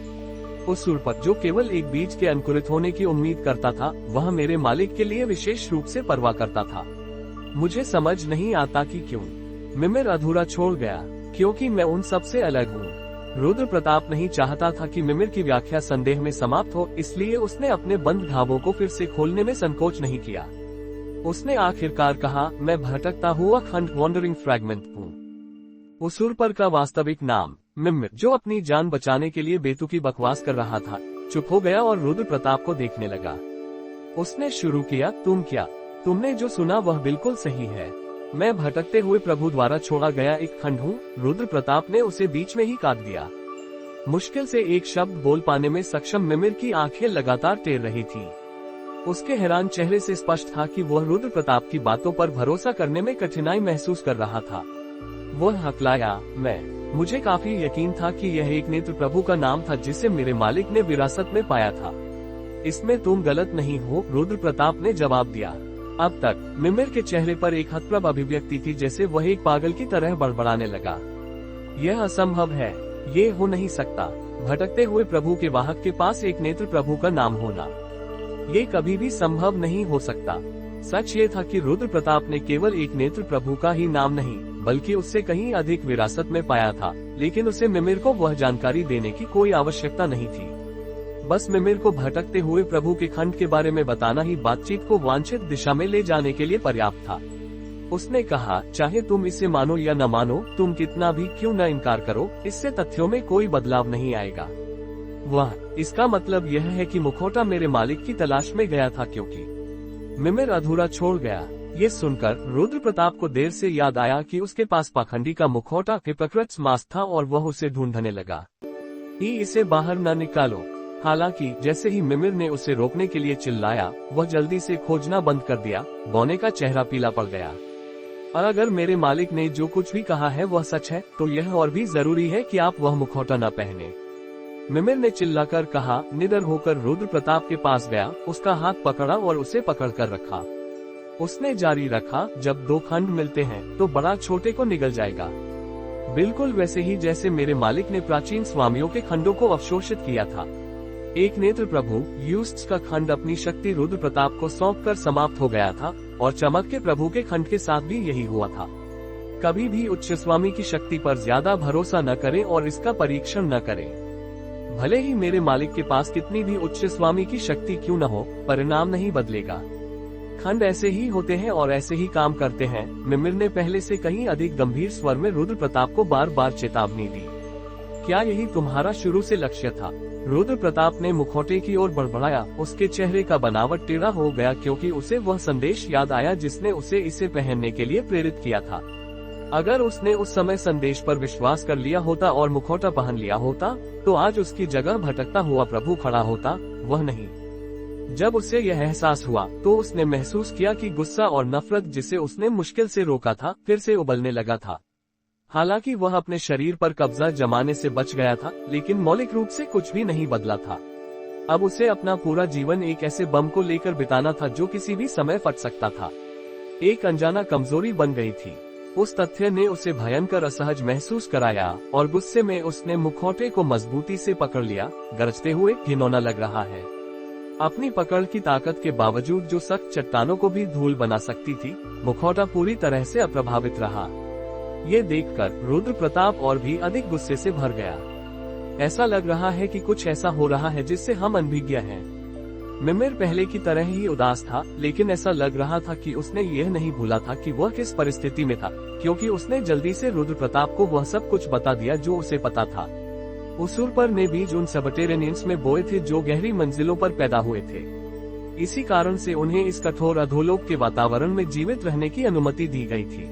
A: उसूर पर जो केवल एक बीज के अंकुरित होने की उम्मीद करता था, वह मेरे मालिक के लिए विशेष रूप से परवाह करता था। मुझे समझ नहीं आता कि क्यों मिमिर अधूरा छोड़ गया, क्योंकि मैं उन सब से अलग हूँ। रुद्र प्रताप नहीं चाहता था कि मिमिर की व्याख्या संदेह में समाप्त हो, इसलिए उसने अपने बंद घावों को फिर से खोलने में संकोच नहीं किया। उसने आखिरकार कहा, मैं भटकता हुआ खंड वॉन्डरिंग फ्रैगमेंट हूँ। उसूर पर का वास्तविक नाम मिमिर, जो अपनी जान बचाने के लिए बेतुकी बकवास कर रहा था, चुप हो गया और रुद्र प्रताप को देखने लगा। उसने शुरू किया, तुमने जो सुना वह बिल्कुल सही है। मैं भटकते हुए प्रभु द्वारा छोड़ा गया एक खंड हूँ। रुद्र प्रताप ने उसे बीच में ही काट दिया। मुश्किल से एक शब्द बोल पाने में सक्षम मिमिर की आंखें लगातार टेर रही थी। उसके हैरान चेहरे से स्पष्ट था कि वह रुद्र प्रताप की बातों पर भरोसा करने में कठिनाई महसूस कर रहा था। वह हकलाया, मुझे काफी यकीन था कि यह एक नेत्र प्रभु का नाम था जिसे मेरे मालिक ने विरासत में पाया था। इसमें तुम गलत नहीं हो, रुद्र प्रताप ने जवाब दिया। अब तक मिमिर के चेहरे पर एक हतप्रभ अभिव्यक्ति थी, जैसे वह एक पागल की तरह बड़बड़ाने लगा। यह असंभव है, ये हो नहीं सकता। भटकते हुए प्रभु के वाहक के पास एक नेत्र प्रभु का नाम होना, ये कभी भी संभव नहीं हो सकता। सच ये था कि रुद्र प्रताप ने केवल एक नेत्र प्रभु का ही नाम नहीं, बल्कि उससे कहीं अधिक विरासत में पाया था, लेकिन उसे मिमिर को वह जानकारी देने की कोई आवश्यकता नहीं थी। बस मिमिर को भटकते हुए प्रभु के खंड के बारे में बताना ही बातचीत को वांछित दिशा में ले जाने के लिए पर्याप्त था। उसने कहा, चाहे तुम इसे मानो या न मानो, तुम कितना भी क्यों न इनकार करो, इससे तथ्यों में कोई बदलाव नहीं आएगा। इसका मतलब यह है कि मुखौटा मेरे मालिक की तलाश में गया था, क्योंकि मिमिर अधूरा छोड़ गया। ये सुनकर रुद्र प्रताप को देर से याद आया कि उसके पास पाखंडी का मुखौटा हिपोक्रेट्स मास्क था और वह उसे ढूंढने लगा। इसे बाहर न निकालो। हालांकि जैसे ही मिमिर ने उसे रोकने के लिए चिल्लाया, वह जल्दी से खोजना बंद कर दिया। बौने का चेहरा पीला पड़ गया। और अगर मेरे मालिक ने जो कुछ भी कहा है वह सच है, तो यह और भी जरूरी है कि आप वह मुखौटा न पहने। मिमिर ने चिल्लाकर कहा। निडर होकर रुद्र प्रताप के पास गया, उसका हाथ पकड़ा और उसे पकड़कर रखा। उसने जारी रखा, जब दो खंड मिलते हैं तो बड़ा छोटे को निगल जाएगा, बिल्कुल वैसे ही जैसे मेरे मालिक ने प्राचीन स्वामियों के खंडों को अवशोषित किया था। एक नेत्र प्रभु यूस्ट्स का खंड अपनी शक्ति रुद्र प्रताप को सौंपकर समाप्त हो गया था, और चमक के प्रभु के खंड के साथ भी यही हुआ था। कभी भी उच्च स्वामी की शक्ति पर ज्यादा भरोसा न करें और इसका परीक्षण न करें। भले ही मेरे मालिक के पास कितनी भी उच्च स्वामी की शक्ति क्यों न हो, परिणाम नहीं बदलेगा। खंड ऐसे ही होते हैं और ऐसे ही काम करते हैं। मिमिर ने पहले से कहीं अधिक गंभीर स्वर में रुद्र प्रताप को बार बार चेतावनी दी। क्या यही तुम्हारा शुरू से लक्ष्य था? रुद्र प्रताप ने मुखौटे की ओर बड़बड़ाया। उसके चेहरे का बनावट टेढ़ा हो गया, क्योंकि उसे वह संदेश याद आया जिसने उसे इसे पहनने के लिए प्रेरित किया था। अगर उसने उस समय संदेश पर विश्वास कर लिया होता और मुखौटा पहन लिया होता, तो आज उसकी जगह भटकता हुआ प्रभु खड़ा होता, वह नहीं। जब उसे यह एहसास हुआ तो उसने महसूस किया कि गुस्सा और नफरत जिसे उसने मुश्किल से रोका था, फिर से उबलने लगा था। हालांकि वह अपने शरीर पर कब्जा जमाने से बच गया था, लेकिन मौलिक रूप से कुछ भी नहीं बदला था। अब उसे अपना पूरा जीवन एक ऐसे बम को लेकर बिताना था जो किसी भी समय फट सकता था। एक अनजाना कमजोरी बन गई थी। उस तथ्य ने उसे भयंकर असहज महसूस कराया, और गुस्से में उसने मुखौटे को मजबूती से पकड़ लिया। गरजते हुए, घिनौना लग रहा है। अपनी पकड़ की ताकत के बावजूद जो सख्त चट्टानों को भी धूल बना सकती थी, मुखौटा पूरी तरह से अप्रभावित रहा। ये देखकर रुद्र प्रताप और भी अधिक गुस्से से भर गया। ऐसा लग रहा है कि कुछ ऐसा हो रहा है जिससे हम अनभिज्ञ हैं। मिमिर पहले की तरह ही उदास था, लेकिन ऐसा लग रहा था कि उसने यह नहीं भूला था कि वह किस परिस्थिति में था, क्योंकि उसने जल्दी से रुद्र प्रताप को वह सब कुछ बता दिया जो उसे पता था। उसूरपर ने बीज उन सबटेरेनियंस में बोए थे जो गहरी मंजिलों पर पैदा हुए थे। इसी कारण से उन्हें इस कठोर अधोलोक के वातावरण में जीवित रहने की अनुमति दी गई थी।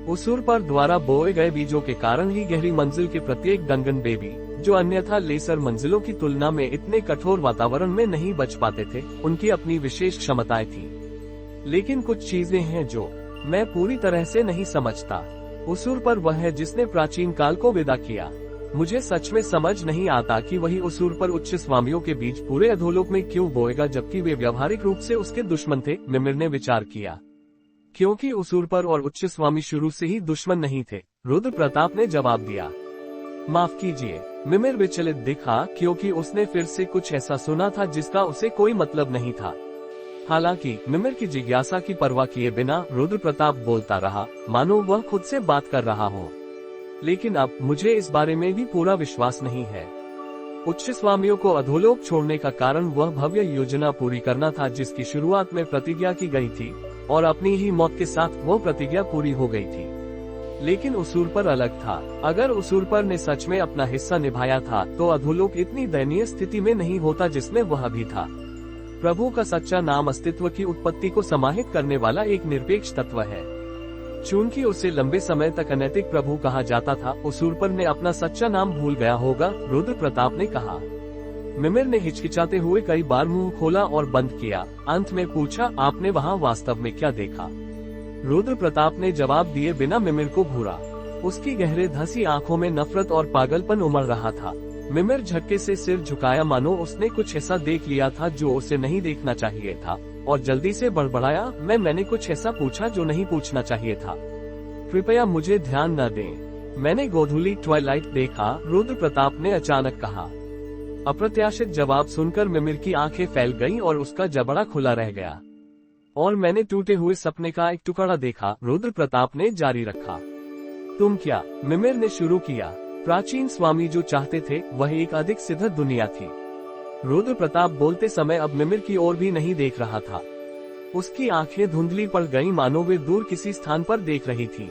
A: उसूरपर द्वारा बोए गए बीजों के कारण ही गहरी मंजिल के प्रत्येक डंगन बेबी, जो अन्यथा लेसर मंजिलों की तुलना में इतने कठोर वातावरण में नहीं बच पाते थे, उनकी अपनी विशेष क्षमताएं थी। लेकिन कुछ चीजें हैं जो मैं पूरी तरह से नहीं समझता। उसूरपर वह है जिसने प्राचीन काल को विदा किया। मुझे सच में समझ नहीं आता कि वही उसूरपर उच्च स्वामियों के बीच पूरे अधोलोक में क्यों बोएगा, जबकि वे व्यावहारिक रूप से उसके दुश्मन थे। मिमिर ने विचार किया। क्योंकि उसूरपर और उच्च स्वामी शुरू से ही दुश्मन नहीं थे, रुद्र प्रताप ने जवाब दिया। माफ कीजिए, मिमिर विचलित दिखा, क्योंकि उसने फिर से कुछ ऐसा सुना था जिसका उसे कोई मतलब नहीं था। हालांकि मिमिर की जिज्ञासा की परवाह किए बिना रुद्र प्रताप बोलता रहा, मानो वह खुद से बात कर रहा हो। लेकिन अब मुझे इस बारे में भी पूरा विश्वास नहीं है। उच्च स्वामियों को अधोलोक छोड़ने का कारण वह भव्य योजना पूरी करना था जिसकी शुरुआत में प्रतिज्ञा की गई थी, और अपनी ही मौत के साथ वो प्रतिज्ञा पूरी हो गई थी। लेकिन उसूरपर अलग था। अगर उसूरपर ने सच में अपना हिस्सा निभाया था तो अधोलोक इतनी दयनीय स्थिति में नहीं होता जिसमें वह अभी था। प्रभु का सच्चा नाम अस्तित्व की उत्पत्ति को समाहित करने वाला एक निरपेक्ष तत्व है। चूंकि उसे लंबे समय तक अनैतिक प्रभु कहा जाता था, उसूरपर ने अपना सच्चा नाम भूल गया होगा, रुद्र प्रताप ने कहा। मिमिर ने हिचकिचाते हुए कई बार मुंह खोला और बंद किया। अंत में पूछा, आपने वहाँ वास्तव में क्या देखा? रुद्र प्रताप ने जवाब दिए बिना मिमिर को घूरा। उसकी गहरे धंसी आंखों में नफरत और पागलपन उमड़ रहा था। मिमिर झटके से सिर झुकाया, मानो उसने कुछ ऐसा देख लिया था जो उसे नहीं देखना चाहिए था, और जल्दी से बड़बड़ाया, मैंने कुछ ऐसा पूछा जो नहीं पूछना चाहिए था। कृपया मुझे ध्यान न दें। मैंने गोधूली ट्वाइलाइट देखा, रुद्र प्रताप ने अचानक कहा। अप्रत्याशित जवाब सुनकर मिमिर की आंखें फैल गईं और उसका जबड़ा खुला रह गया। और मैंने टूटे हुए सपने का एक टुकड़ा देखा, रुद्र प्रताप ने जारी रखा। तुम क्या? मिमिर ने शुरू किया। प्राचीन स्वामी जो चाहते थे वह एक अधिक सिद्ध दुनिया थी। रुद्र प्रताप बोलते समय अब मिमिर की ओर भी नहीं देख रहा था। उसकी आंखें धुंधली पड़ गईं, मानो वे दूर किसी स्थान पर देख रही थी।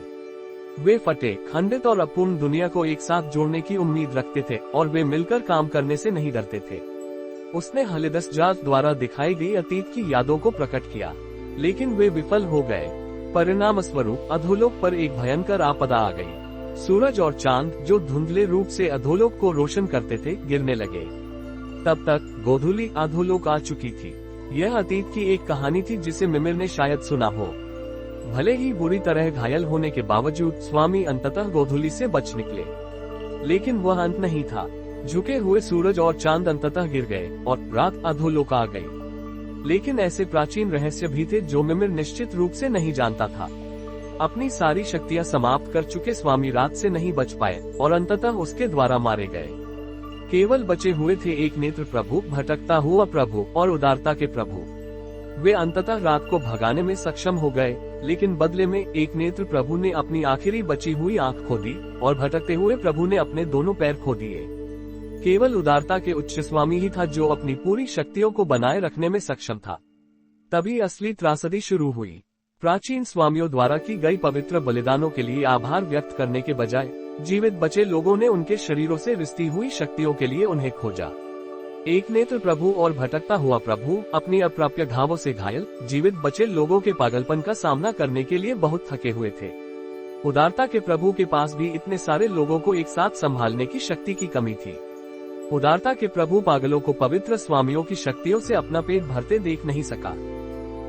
A: वे फटे, खंडित और अपूर्ण दुनिया को एक साथ जोड़ने की उम्मीद रखते थे, और वे मिलकर काम करने से नहीं डरते थे। उसने हलिदस जात द्वारा दिखाई गई अतीत की यादों को प्रकट किया, लेकिन वे विफल हो गए। परिणाम स्वरूप अधोलोक पर एक भयंकर आपदा आ गई। सूरज और चांद, जो धुंधले रूप से अधोलोक को रोशन करते थे, गिरने लगे। तब तक गोधूली अधोलोक आ चुकी थी। यह अतीत की एक कहानी थी जिसे मिमिर ने शायद सुना हो। भले ही बुरी तरह घायल होने के बावजूद स्वामी अंततः गोधूली से बच निकले, लेकिन वह अंत नहीं था। झुके हुए सूरज और चांद अंततः गिर गए और रात अधोलोक आ गई। लेकिन ऐसे प्राचीन रहस्य भी थे जो मिमिर निश्चित रूप से नहीं जानता था। अपनी सारी शक्तियां समाप्त कर चुके स्वामी रात से नहीं बच पाए और अंततः उसके द्वारा मारे गए। केवल बचे हुए थे एक नेत्र प्रभु, भटकता हुआ प्रभु और उदारता के प्रभु। वे अंततः रात को भगाने में सक्षम हो गए, लेकिन बदले में एक नेत्र प्रभु ने अपनी आखिरी बची हुई आंख खो दी और भटकते हुए प्रभु ने अपने दोनों पैर खो दिए। केवल उदारता के उच्च स्वामी ही था जो अपनी पूरी शक्तियों को बनाए रखने में सक्षम था। तभी असली त्रासदी शुरू हुई। प्राचीन स्वामियों द्वारा की गई पवित्र बलिदानों के लिए आभार व्यक्त करने के बजाय जीवित बचे लोगों ने उनके शरीरों से रिश्ती हुई शक्तियों के लिए उन्हें खोजा। एक नेत्र प्रभु और भटकता हुआ प्रभु अपनी अप्राप्य घावों से घायल जीवित बचे लोगों के पागलपन का सामना करने के लिए बहुत थके हुए थे। उदारता के प्रभु के पास भी इतने सारे लोगों को एक साथ संभालने की शक्ति की कमी थी। उदारता के प्रभु पागलों को पवित्र स्वामियों की शक्तियों से अपना पेट भरते देख नहीं सका।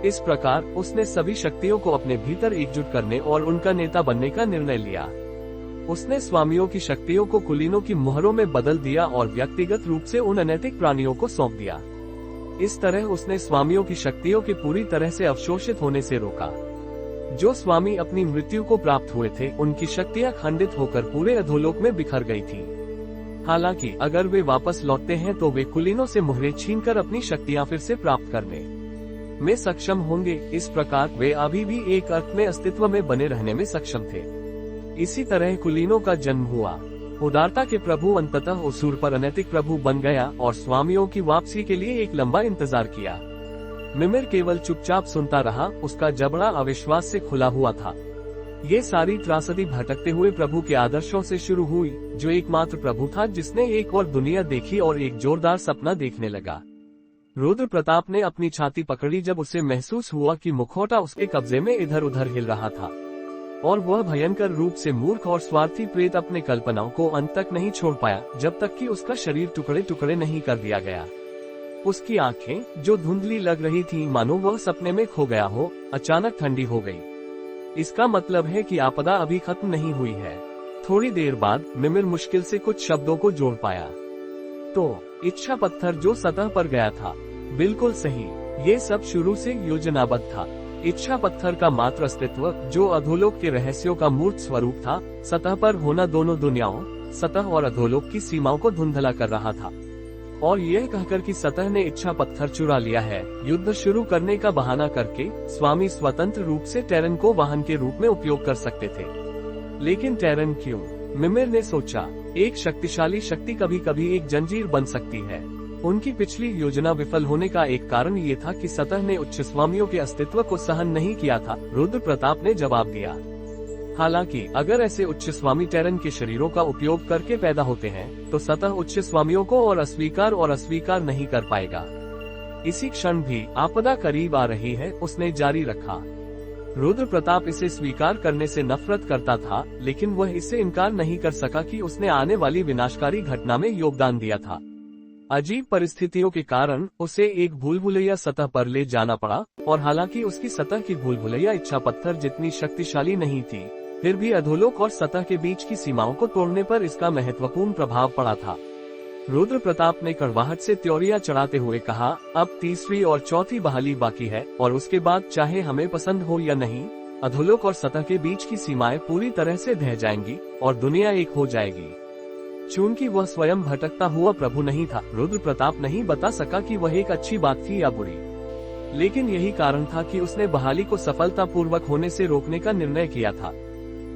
A: इस प्रकार उसने सभी शक्तियों को अपने भीतर एकजुट करने और उनका नेता बनने का निर्णय लिया। उसने स्वामियों की शक्तियों को कुलीनों की मुहरों में बदल दिया और व्यक्तिगत रूप से उन अनैतिक प्राणियों को सौंप दिया। इस तरह उसने स्वामियों की शक्तियों के पूरी तरह से अवशोषित होने से रोका। जो स्वामी अपनी मृत्यु को प्राप्त हुए थे, उनकी शक्तियां खंडित होकर पूरे अधोलोक में बिखर गई थी। हालांकि अगर वे वापस लौटते हैं तो वे कुलीनों से मुहरें छीनकर अपनी शक्तियां फिर से प्राप्त करने में सक्षम होंगे। इस प्रकार वे अभी भी एक अर्थ में अस्तित्व में बने रहने में सक्षम थे। इसी तरह कुलीनों का जन्म हुआ। उदारता के प्रभु अंततः असुर पर अनैतिक प्रभु बन गया और स्वामियों की वापसी के लिए एक लंबा इंतजार किया। मिमिर केवल चुपचाप सुनता रहा, उसका जबड़ा अविश्वास से खुला हुआ था। ये सारी त्रासदी भटकते हुए प्रभु के आदर्शों से शुरू हुई, जो एकमात्र प्रभु था जिसने एक और दुनिया देखी और एक जोरदार सपना देखने लगा। रुद्र प्रताप ने अपनी छाती पकड़ी जब उसे महसूस हुआ कि मुखौटा उसके कब्जे में इधर उधर हिल रहा था और वह भयंकर रूप से मूर्ख और स्वार्थी प्रेत अपने कल्पनाओं को अंत तक नहीं छोड़ पाया जब तक कि उसका शरीर टुकड़े टुकड़े नहीं कर दिया गया। उसकी आंखें, जो धुंधली लग रही थीं, मानो वह सपने में खो गया हो, अचानक ठंडी हो गई। इसका मतलब है कि आपदा अभी खत्म नहीं हुई है। थोड़ी देर बाद मिमिर मुश्किल से कुछ शब्दों को जोड़ पाया। तो इच्छा पत्थर जो सतह पर गया था, बिल्कुल सही, ये सब शुरू से योजनाबद्ध था। इच्छा पत्थर का मात्र अस्तित्व, जो अधोलोक के रहस्यों का मूर्त स्वरूप था, सतह पर होना दोनों दुनियाओं, सतह और अधोलोक की सीमाओं को धुंधला कर रहा था। और यह कहकर कि सतह ने इच्छा पत्थर चुरा लिया है, युद्ध शुरू करने का बहाना करके स्वामी स्वतंत्र रूप से टेरन को वाहन के रूप में उपयोग कर सकते थे। लेकिन टेरन क्यों? मिमिर ने सोचा। एक शक्तिशाली शक्ति कभी कभी एक जंजीर बन सकती है। उनकी पिछली योजना विफल होने का एक कारण ये था कि सतह ने उच्च स्वामियों के अस्तित्व को सहन नहीं किया था, रुद्र प्रताप ने जवाब दिया। हालांकि अगर ऐसे उच्च स्वामी टेरन के शरीरों का उपयोग करके पैदा होते हैं, तो सतह उच्च स्वामियों को और अस्वीकार नहीं कर पाएगा। इसी क्षण भी आपदा करीब आ रही है, उसने जारी रखा। रुद्र प्रताप इसे स्वीकार करने से नफरत करता था, लेकिन वह इससे इनकार नहीं कर सका कि उसने आने वाली विनाशकारी घटना में योगदान दिया था। अजीब परिस्थितियों के कारण उसे एक भूलभुलैया सतह पर ले जाना पड़ा, और हालांकि उसकी सतह की भूलभुलैया इच्छा पत्थर जितनी शक्तिशाली नहीं थी, फिर भी अधोलोक और सतह के बीच की सीमाओं को तोड़ने पर इसका महत्वपूर्ण प्रभाव पड़ा था। रुद्र प्रताप ने कड़वाहट से त्योरियां चढ़ाते हुए कहा, अब तीसरी और चौथी बहाली बाकी है, और उसके बाद चाहे हमें पसंद हो या नहीं, अधोलोक और सतह के बीच की सीमाएं पूरी तरह से ढह जाएंगी और दुनिया एक हो जाएगी। चूंकि वह स्वयं भटकता हुआ प्रभु नहीं था, रुद्र प्रताप नहीं बता सका कि वह एक अच्छी बात थी या बुरी। लेकिन यही कारण था कि उसने बहाली को सफलतापूर्वक होने से रोकने का निर्णय किया था।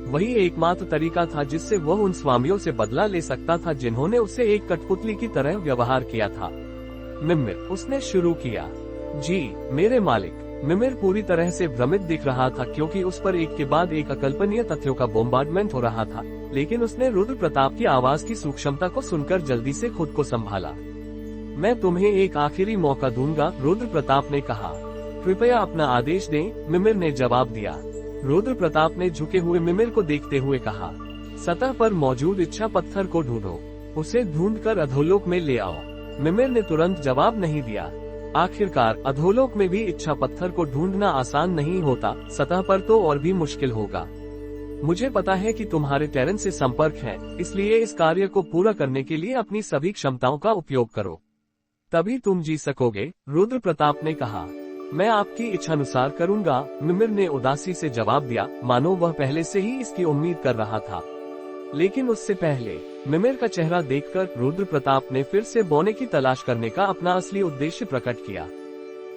A: वही एकमात्र तरीका था जिससे वह उन स्वामियों से बदला ले सकता था जिन्होंने उसे एक कठपुतली की तरह व्यवहार किया था। मिमिर, उसने शुरू किया। जी मेरे मालिक। मिमिर पूरी तरह से भ्रमित दिख रहा था क्योंकि उस पर एक के बाद एक अकल्पनीय तथ्यों का बोम्बार्डमेंट हो रहा था, लेकिन उसने रुद्र प्रताप की आवाज की सूक्ष्मता को सुनकर जल्दी से खुद को संभाला। मैं तुम्हें एक आखिरी मौका दूंगा, रुद्र प्रताप ने कहा। कृपया अपना आदेश दें, मिमिर ने जवाब दिया। रुद्र प्रताप ने झुके हुए मिमिर को देखते हुए कहा, सतह पर मौजूद इच्छा पत्थर को ढूंढो, उसे ढूंढकर अधोलोक में ले आओ। मिमिर ने तुरंत जवाब नहीं दिया। आखिरकार अधोलोक में भी इच्छा पत्थर को ढूंढना आसान नहीं होता, सतह पर तो और भी मुश्किल होगा। मुझे पता है कि तुम्हारे टेरन से संपर्क है, इसलिए इस कार्य को पूरा करने के लिए अपनी सभी क्षमताओं का उपयोग करो, तभी तुम जी सकोगे, रुद्र प्रताप ने कहा। मैं आपकी इच्छानुसार करूंगा, मिमिर ने उदासी से जवाब दिया, मानो वह पहले से ही इसकी उम्मीद कर रहा था। लेकिन उससे पहले मिमिर का चेहरा देखकर रुद्र प्रताप ने फिर से बौने की तलाश करने का अपना असली उद्देश्य प्रकट किया।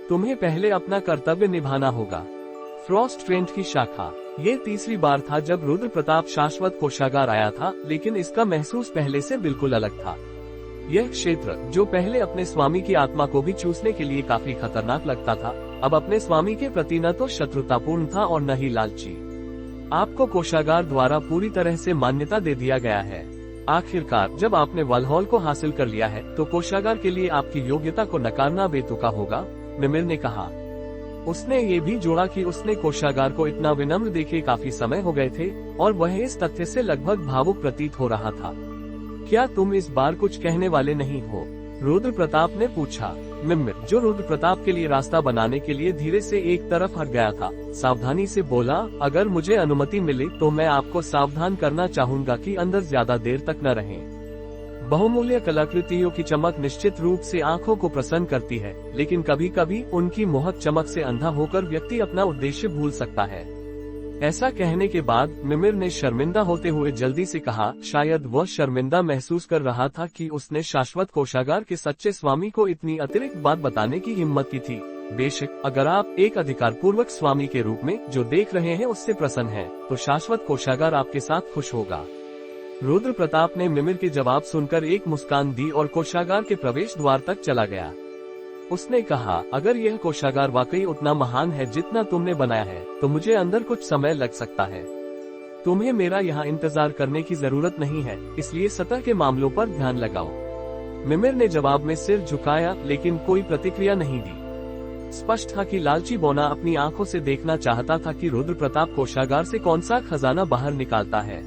A: तुम्हें पहले अपना कर्तव्य निभाना होगा। फ्रॉस्ट ट्रेंट की शाखा। ये तीसरी बार था जब रुद्र प्रताप शाश्वत कोषागार आया था, लेकिन इसका महसूस पहले से बिल्कुल अलग था। यह क्षेत्र, जो पहले अपने स्वामी की आत्मा को भी चूसने के लिए काफी खतरनाक लगता था, अब अपने स्वामी के प्रति न तो शत्रुतापूर्ण था और न ही लालची। आपको कोषागार द्वारा पूरी तरह से मान्यता दे दिया गया है। आखिरकार जब आपने वलहॉल को हासिल कर लिया है, तो कोषागार के लिए आपकी योग्यता को नकारना बेतुका होगा, मिमिर ने कहा। उसने ये भी जोड़ा कि उसने कोषागार को इतना विनम्र देखे काफी समय हो गए थे, और वह इस तथ्य से लगभग भावुक प्रतीत हो रहा था। क्या तुम इस बार कुछ कहने वाले नहीं हो? रुद्र प्रताप ने पूछा। मिमिर, जो रुद्र प्रताप के लिए रास्ता बनाने के लिए धीरे से एक तरफ हट गया था, सावधानी से बोला, अगर मुझे अनुमति मिले तो मैं आपको सावधान करना चाहूंगा कि अंदर ज्यादा देर तक न रहें। बहुमूल्य कलाकृतियों की चमक निश्चित रूप से आंखों को प्रसन्न करती है, लेकिन कभी कभी उनकी मोहक चमक से अंधा होकर व्यक्ति अपना उद्देश्य भूल सकता है। ऐसा कहने के बाद मिमिर ने शर्मिंदा होते हुए जल्दी से कहा, शायद वह शर्मिंदा महसूस कर रहा था कि उसने शाश्वत कोषागार के सच्चे स्वामी को इतनी अतिरिक्त बात बताने की हिम्मत की थी। बेशक अगर आप एक अधिकारपूर्वक स्वामी के रूप में जो देख रहे हैं उससे प्रसन्न हैं, तो शाश्वत कोषागार आपके साथ खुश होगा। रुद्र प्रताप ने मिमिर के जवाब सुनकर एक मुस्कान दी और कोषागार के प्रवेश द्वार तक चला गया। उसने कहा, अगर यह कोषागार वाकई उतना महान है जितना तुमने बनाया है, तो मुझे अंदर कुछ समय लग सकता है। तुम्हें मेरा यहाँ इंतजार करने की जरूरत नहीं है, इसलिए सतह के मामलों पर ध्यान लगाओ। मिमिर ने जवाब में सिर झुकाया, लेकिन कोई प्रतिक्रिया नहीं दी। स्पष्ट था कि लालची बौना अपनी आंखों से देखना चाहता था कि रुद्र प्रताप कोषागार से कौन सा खजाना बाहर निकालता है।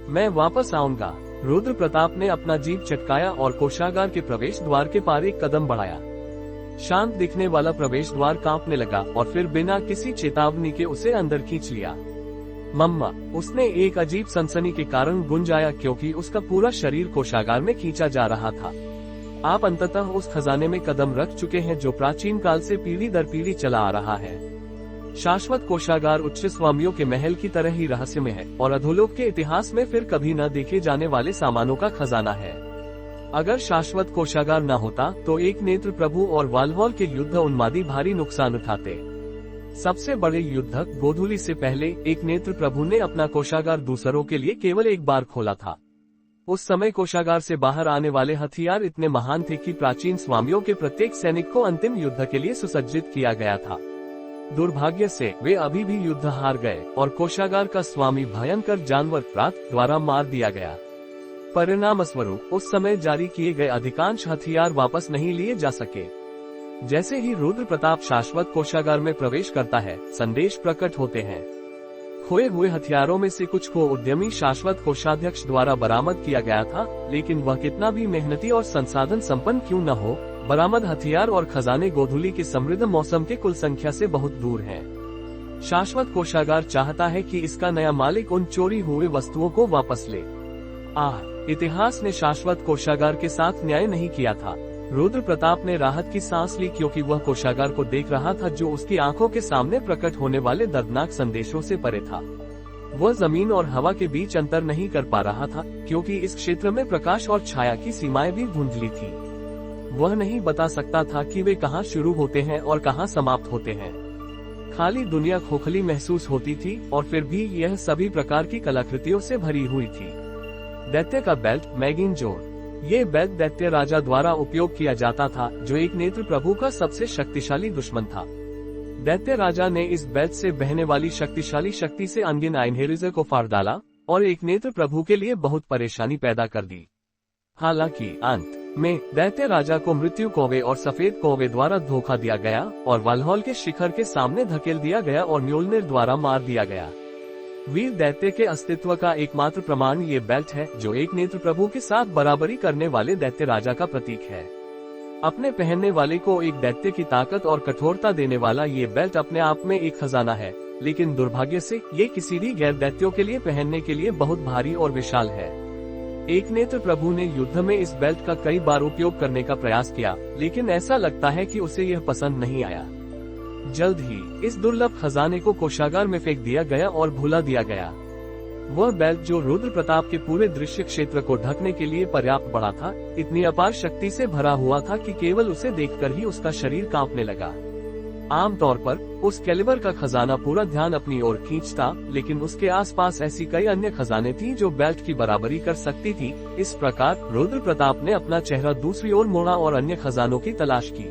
A: मैं वापस आऊंगा। रुद्र प्रताप ने अपना जीभ चटकाया और कोषागार के प्रवेश द्वार के पार एक कदम बढ़ाया। शांत दिखने वाला प्रवेश द्वार कांपने लगा और फिर बिना किसी चेतावनी के उसे अंदर खींच लिया। मम्मा, उसने एक अजीब सनसनी के कारण गुंजाया, क्योंकि उसका पूरा शरीर कोषागार में खींचा जा रहा था। आप अंततः उस खजाने में कदम रख चुके हैं जो प्राचीन काल से पीढ़ी दर पीढ़ी चला आ रहा है। शाश्वत कोषागार उच्च स्वामियों के महल की तरह ही रहस्यमय है और अधोलोक के इतिहास में फिर कभी न देखे जाने वाले सामानों का खजाना है। अगर शाश्वत कोषागार न होता तो एक नेत्र प्रभु और वाल्हौल के युद्ध उन्मादी भारी नुकसान उठाते। सबसे बड़े युद्धक गोधूली से पहले एक नेत्र प्रभु ने अपना कोषागार दूसरों के लिए केवल एक बार खोला था। उस समय कोषागार से बाहर आने वाले हथियार इतने महान थे कि प्राचीन स्वामियों के प्रत्येक सैनिक को अंतिम युद्ध के लिए सुसज्जित किया गया था। दुर्भाग्य से वे अभी भी युद्ध हार गए और कोषागार का स्वामी भयंकर जानवर प्रात द्वारा मार दिया गया। परिणाम स्वरूप उस समय जारी किए गए अधिकांश हथियार वापस नहीं लिए जा सके। जैसे ही रुद्र प्रताप शाश्वत कोषागार में प्रवेश करता है, संदेश प्रकट होते हैं। खोए हुए हथियारों में से कुछ को उद्यमी शाश्वत कोषाध्यक्ष द्वारा बरामद किया गया था, लेकिन वह कितना भी मेहनती और संसाधन संपन्न क्यों न हो, बरामद हथियार और खजाने गोधूली के समृद्ध मौसम के कुल संख्या से बहुत दूर हैं। शाश्वत कोषागार चाहता है कि इसका नया मालिक उन चोरी हुए वस्तुओं को वापस ले। इतिहास ने शाश्वत कोषागार के साथ न्याय नहीं किया था। रुद्र प्रताप ने राहत की सांस ली, क्योंकि वह कोषागार को देख रहा था जो उसकी आंखों के सामने प्रकट होने वाले दर्दनाक संदेशों से परे था। वह जमीन और हवा के बीच अंतर नहीं कर पा रहा था, क्योंकि इस क्षेत्र में प्रकाश और छाया की सीमाएं भी धुंधली थी। वह नहीं बता सकता था कि वे कहां शुरू होते हैं और कहां समाप्त होते हैं। खाली दुनिया खोखली महसूस होती थी और फिर भी यह सभी प्रकार की कलाकृतियों से भरी हुई थी। दैत्य का बेल्ट, मैगिन जोर। ये बेल्ट दैत्य राजा द्वारा उपयोग किया जाता था, जो एक नेत्र प्रभु का सबसे शक्तिशाली दुश्मन था। दैत्य राजा ने इस बेल्ट से बहने वाली शक्तिशाली शक्ति से अनगिन आइनहेरिजर को फाड़ डाला और एक नेत्र प्रभु के लिए बहुत परेशानी पैदा कर दी। हालांकि अंत में दैत्य राजा को मृत्यु कौवे और सफेद कौवे द्वारा धोखा दिया गया और वाल्हौल के शिखर के सामने धकेल दिया गया और म्योल्निर द्वारा मार दिया गया। वीर दैत्य के अस्तित्व का एकमात्र प्रमाण ये बेल्ट है, जो एक नेत्र प्रभु के साथ बराबरी करने वाले दैत्य राजा का प्रतीक है। अपने पहनने वाले को एक दैत्य की ताकत और कठोरता देने वाला ये बेल्ट अपने आप में एक खजाना है, लेकिन दुर्भाग्य से ये किसी भी गैर दैत्यों के लिए पहनने के लिए बहुत भारी और विशाल है। एक नेत्र प्रभु ने युद्ध में इस बेल्ट का कई बार उपयोग करने का प्रयास किया, लेकिन ऐसा लगता है कि उसे यह पसंद नहीं आया। जल्द ही इस दुर्लभ खजाने को कोषागार में फेंक दिया गया और भुला दिया गया। वह बेल्ट जो रुद्र प्रताप के पूरे दृश्य क्षेत्र को ढकने के लिए पर्याप्त बड़ा था, इतनी अपार शक्ति से भरा हुआ था कि केवल उसे देखकर ही उसका शरीर कांपने लगा। आमतौर पर उस कैलिबर का खजाना पूरा ध्यान अपनी ओर खींचता, लेकिन उसके आसपास ऐसी कई अन्य खजाने थी जो बेल्ट की बराबरी कर सकती थी। इस प्रकार रुद्र प्रताप ने अपना चेहरा दूसरी ओर मोड़ा और अन्य खजानों की तलाश की।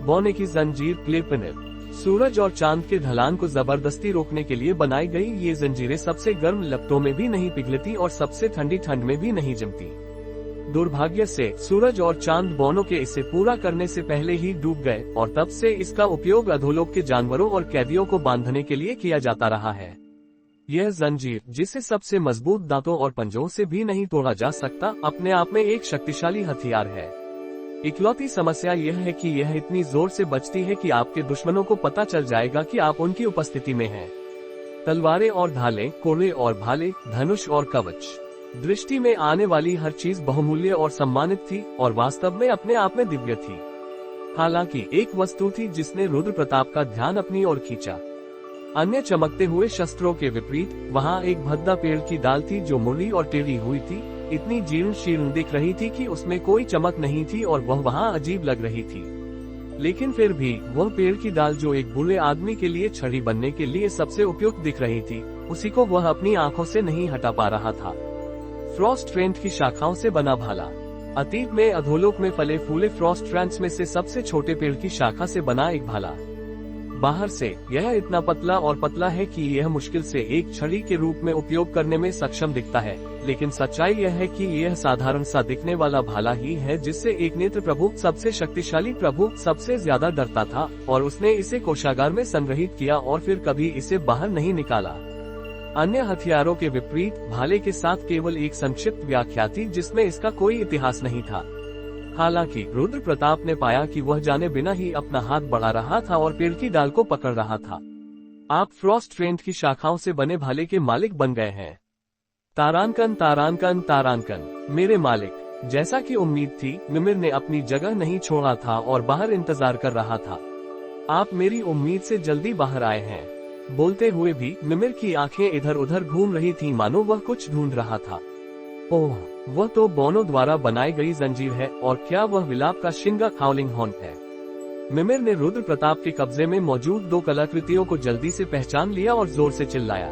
A: बौने की जंजीर, क्लिपनिर। सूरज और चांद के ढलान को जबरदस्ती रोकने के लिए बनाई गई ये जंजीरें सबसे गर्म लपटों में भी नहीं पिघलती और सबसे ठंडी ठंड में भी नहीं जमती। दुर्भाग्य से सूरज और चांद बौनों के इसे पूरा करने से पहले ही डूब गए और तब से इसका उपयोग अधोलोक के जानवरों और कैदियों को बांधने के लिए किया जाता रहा है। यह जंजीर, जिसे सबसे मजबूत दांतों और पंजों से भी नहीं तोड़ा जा सकता, अपने आप में एक शक्तिशाली हथियार है। इकलौती समस्या यह है कि यह इतनी जोर से बजती है कि आपके दुश्मनों को पता चल जाएगा कि आप उनकी उपस्थिति में हैं। तलवारें और ढालें, कोड़े और भाले, धनुष और कवच, दृष्टि में आने वाली हर चीज बहुमूल्य और सम्मानित थी और वास्तव में अपने आप में दिव्य थी। हालांकि एक वस्तु थी जिसने रुद्र प्रताप का ध्यान अपनी ओर खींचा। अन्य चमकते हुए शस्त्रों के विपरीत वहाँ एक भद्दा पेड़ की डाल थी जो मुरली और टेढ़ी हुई थी, इतनी जीर्ण शीर्ण दिख रही थी कि उसमें कोई चमक नहीं थी और वह वहाँ अजीब लग रही थी। लेकिन फिर भी वह पेड़ की डाल जो एक बूढ़े आदमी के लिए छड़ी बनने के लिए सबसे उपयुक्त दिख रही थी, उसी को वह अपनी आंखों से नहीं हटा पा रहा था। फ्रॉस्ट ट्रेंट की शाखाओं से बना भाला। अतीत में अधोलोक में फले फूले फ्रॉस्ट ट्रेंट्स में से सबसे छोटे पेड़ की शाखा से बना एक भाला। बाहर से यह इतना पतला और पतला है कि यह मुश्किल से एक छड़ी के रूप में उपयोग करने में सक्षम दिखता है, लेकिन सच्चाई यह है कि यह साधारण सा दिखने वाला भाला ही है जिससे एक नेत्र प्रभुक्त सबसे शक्तिशाली प्रभुक्त सबसे ज्यादा डरता था, और उसने इसे कोषागार में संग्रहित किया और फिर कभी इसे बाहर नहीं निकाला। अन्य हथियारों के विपरीत भाले के साथ केवल एक संक्षिप्त व्याख्या थी जिसमें इसका कोई इतिहास नहीं था। हालांकि रुद्र प्रताप ने पाया कि वह जाने बिना ही अपना हाथ बढ़ा रहा था और पेड़ की डाल को पकड़ रहा था। आप फ्रॉस्ट ट्रेंट की शाखाओं से बने भाले के मालिक बन गए हैं। तारांकन तारांकन तारांकन। मेरे मालिक, जैसा कि उम्मीद थी, मिमिर ने अपनी जगह नहीं छोड़ा था और बाहर इंतजार कर रहा था। आप मेरी उम्मीद से जल्दी बाहर आए हैं। बोलते हुए भी मिमिर की आंखें इधर उधर घूम रही थीं, मानो वह कुछ ढूंढ रहा था। ओह, वह तो बोनो द्वारा बनाई गई जंजीर है, और क्या वह विलाप का शिंगा हाउलिंग हॉर्न है। मिमिर ने रुद्र प्रताप के कब्जे में मौजूद दो कलाकृतियों को जल्दी से पहचान लिया और जोर से चिल्लाया,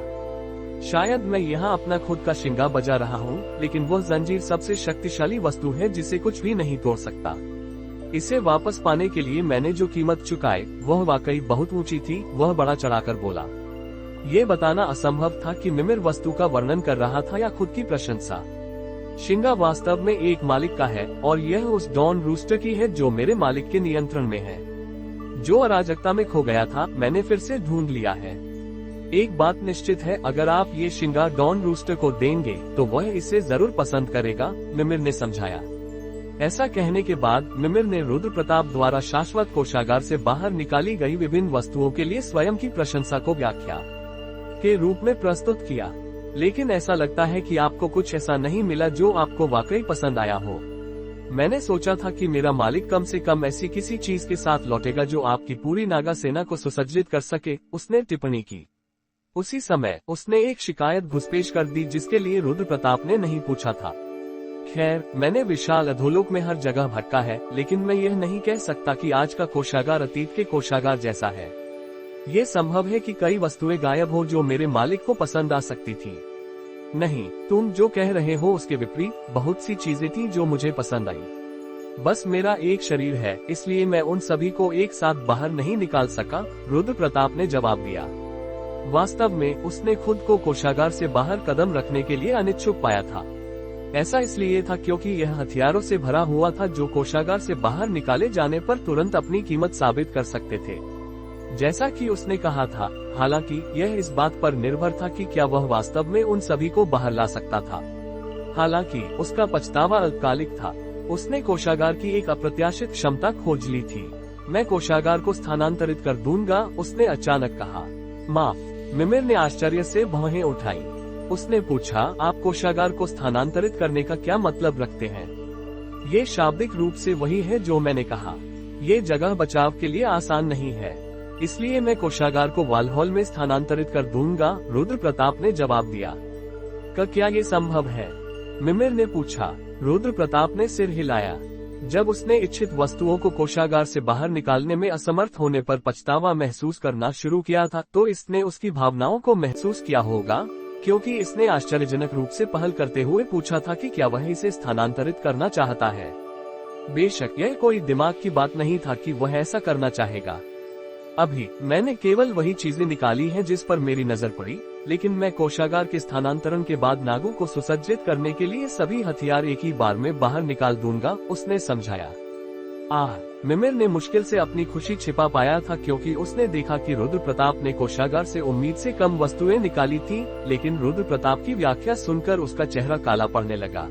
A: शायद मैं यहाँ अपना खुद का शिंगा बजा रहा हूँ, लेकिन वह जंजीर सबसे शक्तिशाली वस्तु है जिसे कुछ भी नहीं तोड़ सकता। इसे वापस पाने के लिए मैंने जो कीमत चुकाई वह वाकई बहुत ऊंची थी। वह बड़ा चढ़ाकर बोला। ये बताना असंभव था कि मिमिर वस्तु का वर्णन कर रहा था या खुद की प्रशंसा। शिंगा वास्तव में एक मालिक का है, और यह उस डॉन रूस्टर की है जो मेरे मालिक के नियंत्रण में है। जो अराजकता में खो गया था, मैंने फिर से ढूंढ लिया है। एक बात निश्चित है, अगर आप ये शिंगा डॉन रूस्टर को देंगे तो वह इसे जरूर पसंद करेगा, मिमिर ने समझाया। ऐसा कहने के बाद मिमिर ने रुद्र प्रताप द्वारा शाश्वत कोषागार से बाहर निकाली गई विभिन्न वस्तुओं के लिए स्वयं की प्रशंसा को व्याख्या के रूप में प्रस्तुत किया। लेकिन ऐसा लगता है कि आपको कुछ ऐसा नहीं मिला जो आपको वाकई पसंद आया हो। मैंने सोचा था कि मेरा मालिक कम से कम ऐसी किसी चीज के साथ लौटेगा जो आपकी पूरी नागा सेना को सुसज्जित कर सके, उसने टिप्पणी की। उसी समय उसने एक शिकायत घुसपेश कर दी जिसके लिए रुद्र प्रताप ने नहीं पूछा था। खैर, मैंने विशाल अधोलोक में हर जगह भटका है, लेकिन मैं यह नहीं कह सकता कि आज का कोषागार अतीत के कोषागार जैसा है। ये संभव है कि कई वस्तुएं गायब हो जो मेरे मालिक को पसंद आ सकती थी। नहीं, तुम जो कह रहे हो उसके विपरीत बहुत सी चीजें थी जो मुझे पसंद आई। बस मेरा एक शरीर है, इसलिए मैं उन सभी को एक साथ बाहर नहीं निकाल सका, रुद्र प्रताप ने जवाब दिया। वास्तव में उसने खुद को कोषागार से बाहर कदम रखने के लिए अनिच्छुक पाया था। ऐसा इसलिए था क्योंकि यह हथियारों से भरा हुआ था जो कोषागार से बाहर निकाले जाने पर तुरंत अपनी कीमत साबित कर सकते थे। जैसा कि उसने कहा था, हालांकि यह इस बात पर निर्भर था कि क्या वह वास्तव में उन सभी को बाहर ला सकता था। हालांकि उसका पछतावा अल्पकालिक था। उसने कोषागार की एक अप्रत्याशित क्षमता खोज ली थी। मैं कोषागार को स्थानांतरित कर दूंगा, उसने अचानक कहा। माफ, मिमिर ने आश्चर्य से भौहें उठाई। उसने पूछा, आप कोषागार को स्थानांतरित करने का क्या मतलब रखते हैं? ये शाब्दिक रूप से वही है जो मैंने कहा। ये जगह बचाव के लिए आसान नहीं है, इसलिए मैं कोषागार को वालहॉल में स्थानांतरित कर दूंगा, रुद्र प्रताप ने जवाब दिया। क्या ये संभव है? मिमिर ने पूछा। रुद्र प्रताप ने सिर हिलाया। जब उसने इच्छित वस्तुओं को कोषागार से बाहर निकालने में असमर्थ होने पर पछतावा महसूस करना शुरू किया था, तो इसने उसकी भावनाओं को महसूस किया होगा, क्योंकि इसने आश्चर्यजनक रूप से पहल करते हुए पूछा था कि क्या वह इसे स्थानांतरित करना चाहता है। बेशक यह कोई दिमाग की बात नहीं था कि वह ऐसा करना चाहेगा। अभी मैंने केवल वही चीजें निकाली हैं जिस पर मेरी नजर पड़ी, लेकिन मैं कोषागार के स्थानांतरण के बाद नागू को सुसज्जित करने के लिए सभी हथियार एक ही बार में बाहर निकाल दूंगा, उसने समझाया। मिमिर ने मुश्किल से अपनी खुशी छिपा पाया था, क्योंकि उसने देखा कि रुद्र प्रताप ने कोषागार से उम्मीद से कम वस्तुएं निकाली थी, लेकिन रुद्र प्रताप की व्याख्या सुनकर उसका चेहरा काला पड़ने लगा।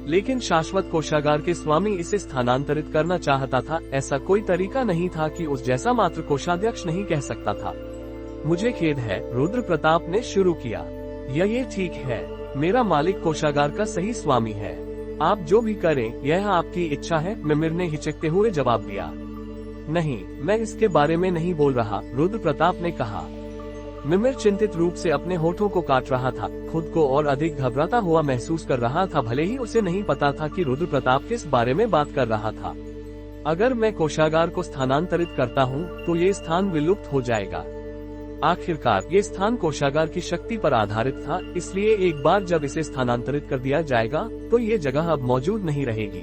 A: लेकिन शाश्वत कोषागार के स्वामी इसे स्थानांतरित करना चाहता था। ऐसा कोई तरीका नहीं था कि उस जैसा मात्र कोषाध्यक्ष नहीं कह सकता था। मुझे खेद है, रुद्र प्रताप ने शुरू किया। ये ठीक है, मेरा मालिक कोषागार का सही स्वामी है। आप जो भी करें, यह आपकी इच्छा है, मिमिर ने हिचकते हुए जवाब दिया। नहीं, मैं इसके बारे में नहीं बोल रहा, रुद्र प्रताप ने कहा। मिमिर चिंतित रूप से अपने होठों को काट रहा था, खुद को और अधिक घबराता हुआ महसूस कर रहा था, भले ही उसे नहीं पता था कि रुद्र प्रताप किस बारे में बात कर रहा था। अगर मैं कोषागार को स्थानांतरित करता हूँ तो ये स्थान विलुप्त हो जाएगा। आखिरकार ये स्थान कोषागार की शक्ति पर आधारित था, इसलिए एक बार जब इसे स्थानांतरित कर दिया जाएगा तो ये जगह अब मौजूद नहीं रहेगी।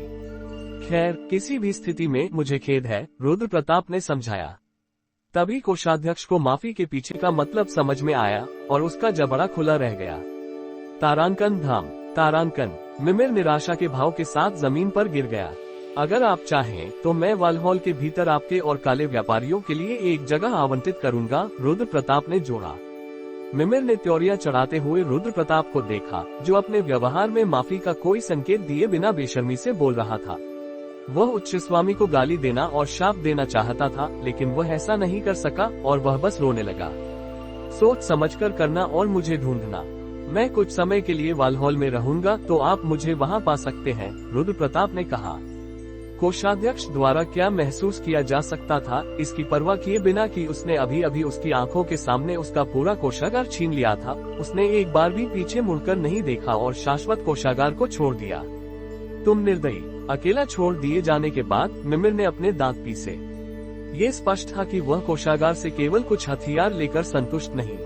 A: खैर, किसी भी स्थिति में मुझे खेद है, रुद्र प्रताप ने समझाया। तभी कोषाध्यक्ष को माफी के पीछे का मतलब समझ में आया और उसका जबड़ा खुला रह गया। तारांकन धाम, तारांकन। मिमिर निराशा के भाव के साथ जमीन पर गिर गया। अगर आप चाहें तो मैं वालहॉल के भीतर आपके और काले व्यापारियों के लिए एक जगह आवंटित करूंगा, रुद्र प्रताप ने जोड़ा। मिमिर ने त्योरियां चढ़ाते हुए रुद्र प्रताप को देखा, जो अपने व्यवहार में माफी का कोई संकेत दिए बिना बेशर्मी से बोल रहा था। वह उच्च स्वामी को गाली देना और शाप देना चाहता था, लेकिन वह ऐसा नहीं कर सका और वह बस रोने लगा। सोच समझकर करना और मुझे ढूंढना। मैं कुछ समय के लिए वालहॉल में रहूंगा, तो आप मुझे वहां पा सकते हैं, रुद्र प्रताप ने कहा। कोषाध्यक्ष द्वारा क्या महसूस किया जा सकता था, इसकी परवाह किए बिना कि उसने अभी अभी उसकी आंखों के सामने उसका पूरा कोषागार छीन लिया था, उसने एक बार भी पीछे मुड़कर नहीं देखा और शाश्वत कोषागार को छोड़ दिया। तुम निर्दयी। अकेला छोड़ दिए जाने के बाद मिमिर ने अपने दांत पीसे। ये स्पष्ट था कि वह कोषागार से केवल कुछ हथियार लेकर संतुष्ट नहीं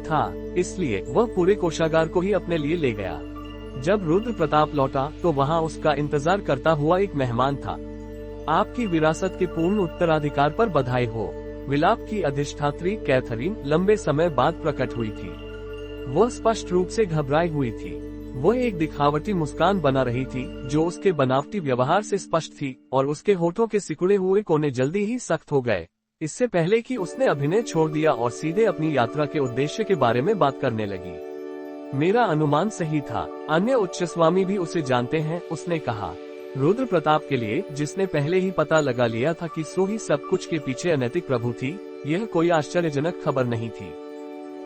A: था, इसलिए वह पूरे कोषागार को ही अपने लिए ले गया। जब रुद्र प्रताप लौटा तो वहां उसका इंतजार करता हुआ एक मेहमान था। आपकी विरासत के पूर्ण उत्तराधिकार पर बधाई हो, विलाप की अधिष्ठात्री कैथरीन लंबे समय बाद प्रकट हुई थी। वह स्पष्ट रूप से घबराई हुई थी। वह एक दिखावटी मुस्कान बना रही थी, जो उसके बनावटी व्यवहार से स्पष्ट थी, और उसके होठों के सिकुड़े हुए कोने जल्दी ही सख्त हो गए, इससे पहले कि उसने अभिनय छोड़ दिया और सीधे अपनी यात्रा के उद्देश्य के बारे में बात करने लगी। मेरा अनुमान सही था, अन्य उच्च स्वामी भी उसे जानते हैं, उसने कहा। रुद्र प्रताप के लिए, जिसने पहले ही पता लगा लिया था कि सो ही सब कुछ के पीछे अनैतिक प्रभु थी, यह कोई आश्चर्यजनक खबर नहीं थी।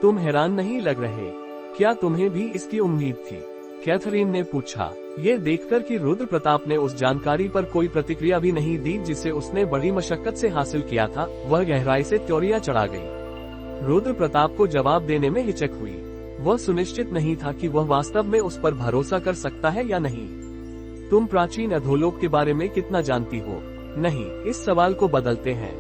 A: तुम हैरान नहीं लग रहे? क्या तुम्हें भी इसकी उम्मीद थी? कैथरीन ने पूछा, ये देखकर कि रुद्र प्रताप ने उस जानकारी पर कोई प्रतिक्रिया भी नहीं दी जिसे उसने बड़ी मशक्कत से हासिल किया था। वह गहराई से त्योरियां चढ़ा गई। रुद्र प्रताप को जवाब देने में हिचक हुई। वह सुनिश्चित नहीं था कि वह वास्तव में उस पर भरोसा कर सकता है या नहीं। तुम प्राचीन अधोलोक के बारे में कितना जानती हो? नहीं, इस सवाल को बदलते हैं।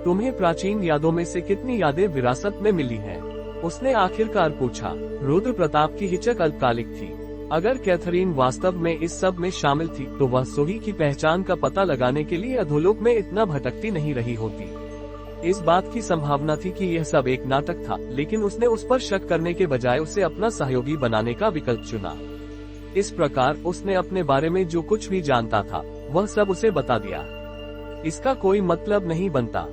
A: तुम्हें प्राचीन यादों में से कितनी यादें विरासत में मिली हैं? उसने आखिरकार पूछा। रुद्र प्रताप की हिचक अल्पकालिक थी। अगर कैथरीन वास्तव में इस सब में शामिल थी, तो वह सोही की पहचान का पता लगाने के लिए अधोलोक में इतना भटकती नहीं रही होती। इस बात की संभावना थी कि यह सब एक नाटक था, लेकिन उसने उस पर शक करने के बजाय उसे अपना सहयोगी बनाने का विकल्प चुना। इस प्रकार उसने अपने बारे में जो कुछ भी जानता था, वह सब उसे बता दिया। इसका कोई मतलब नहीं बनता।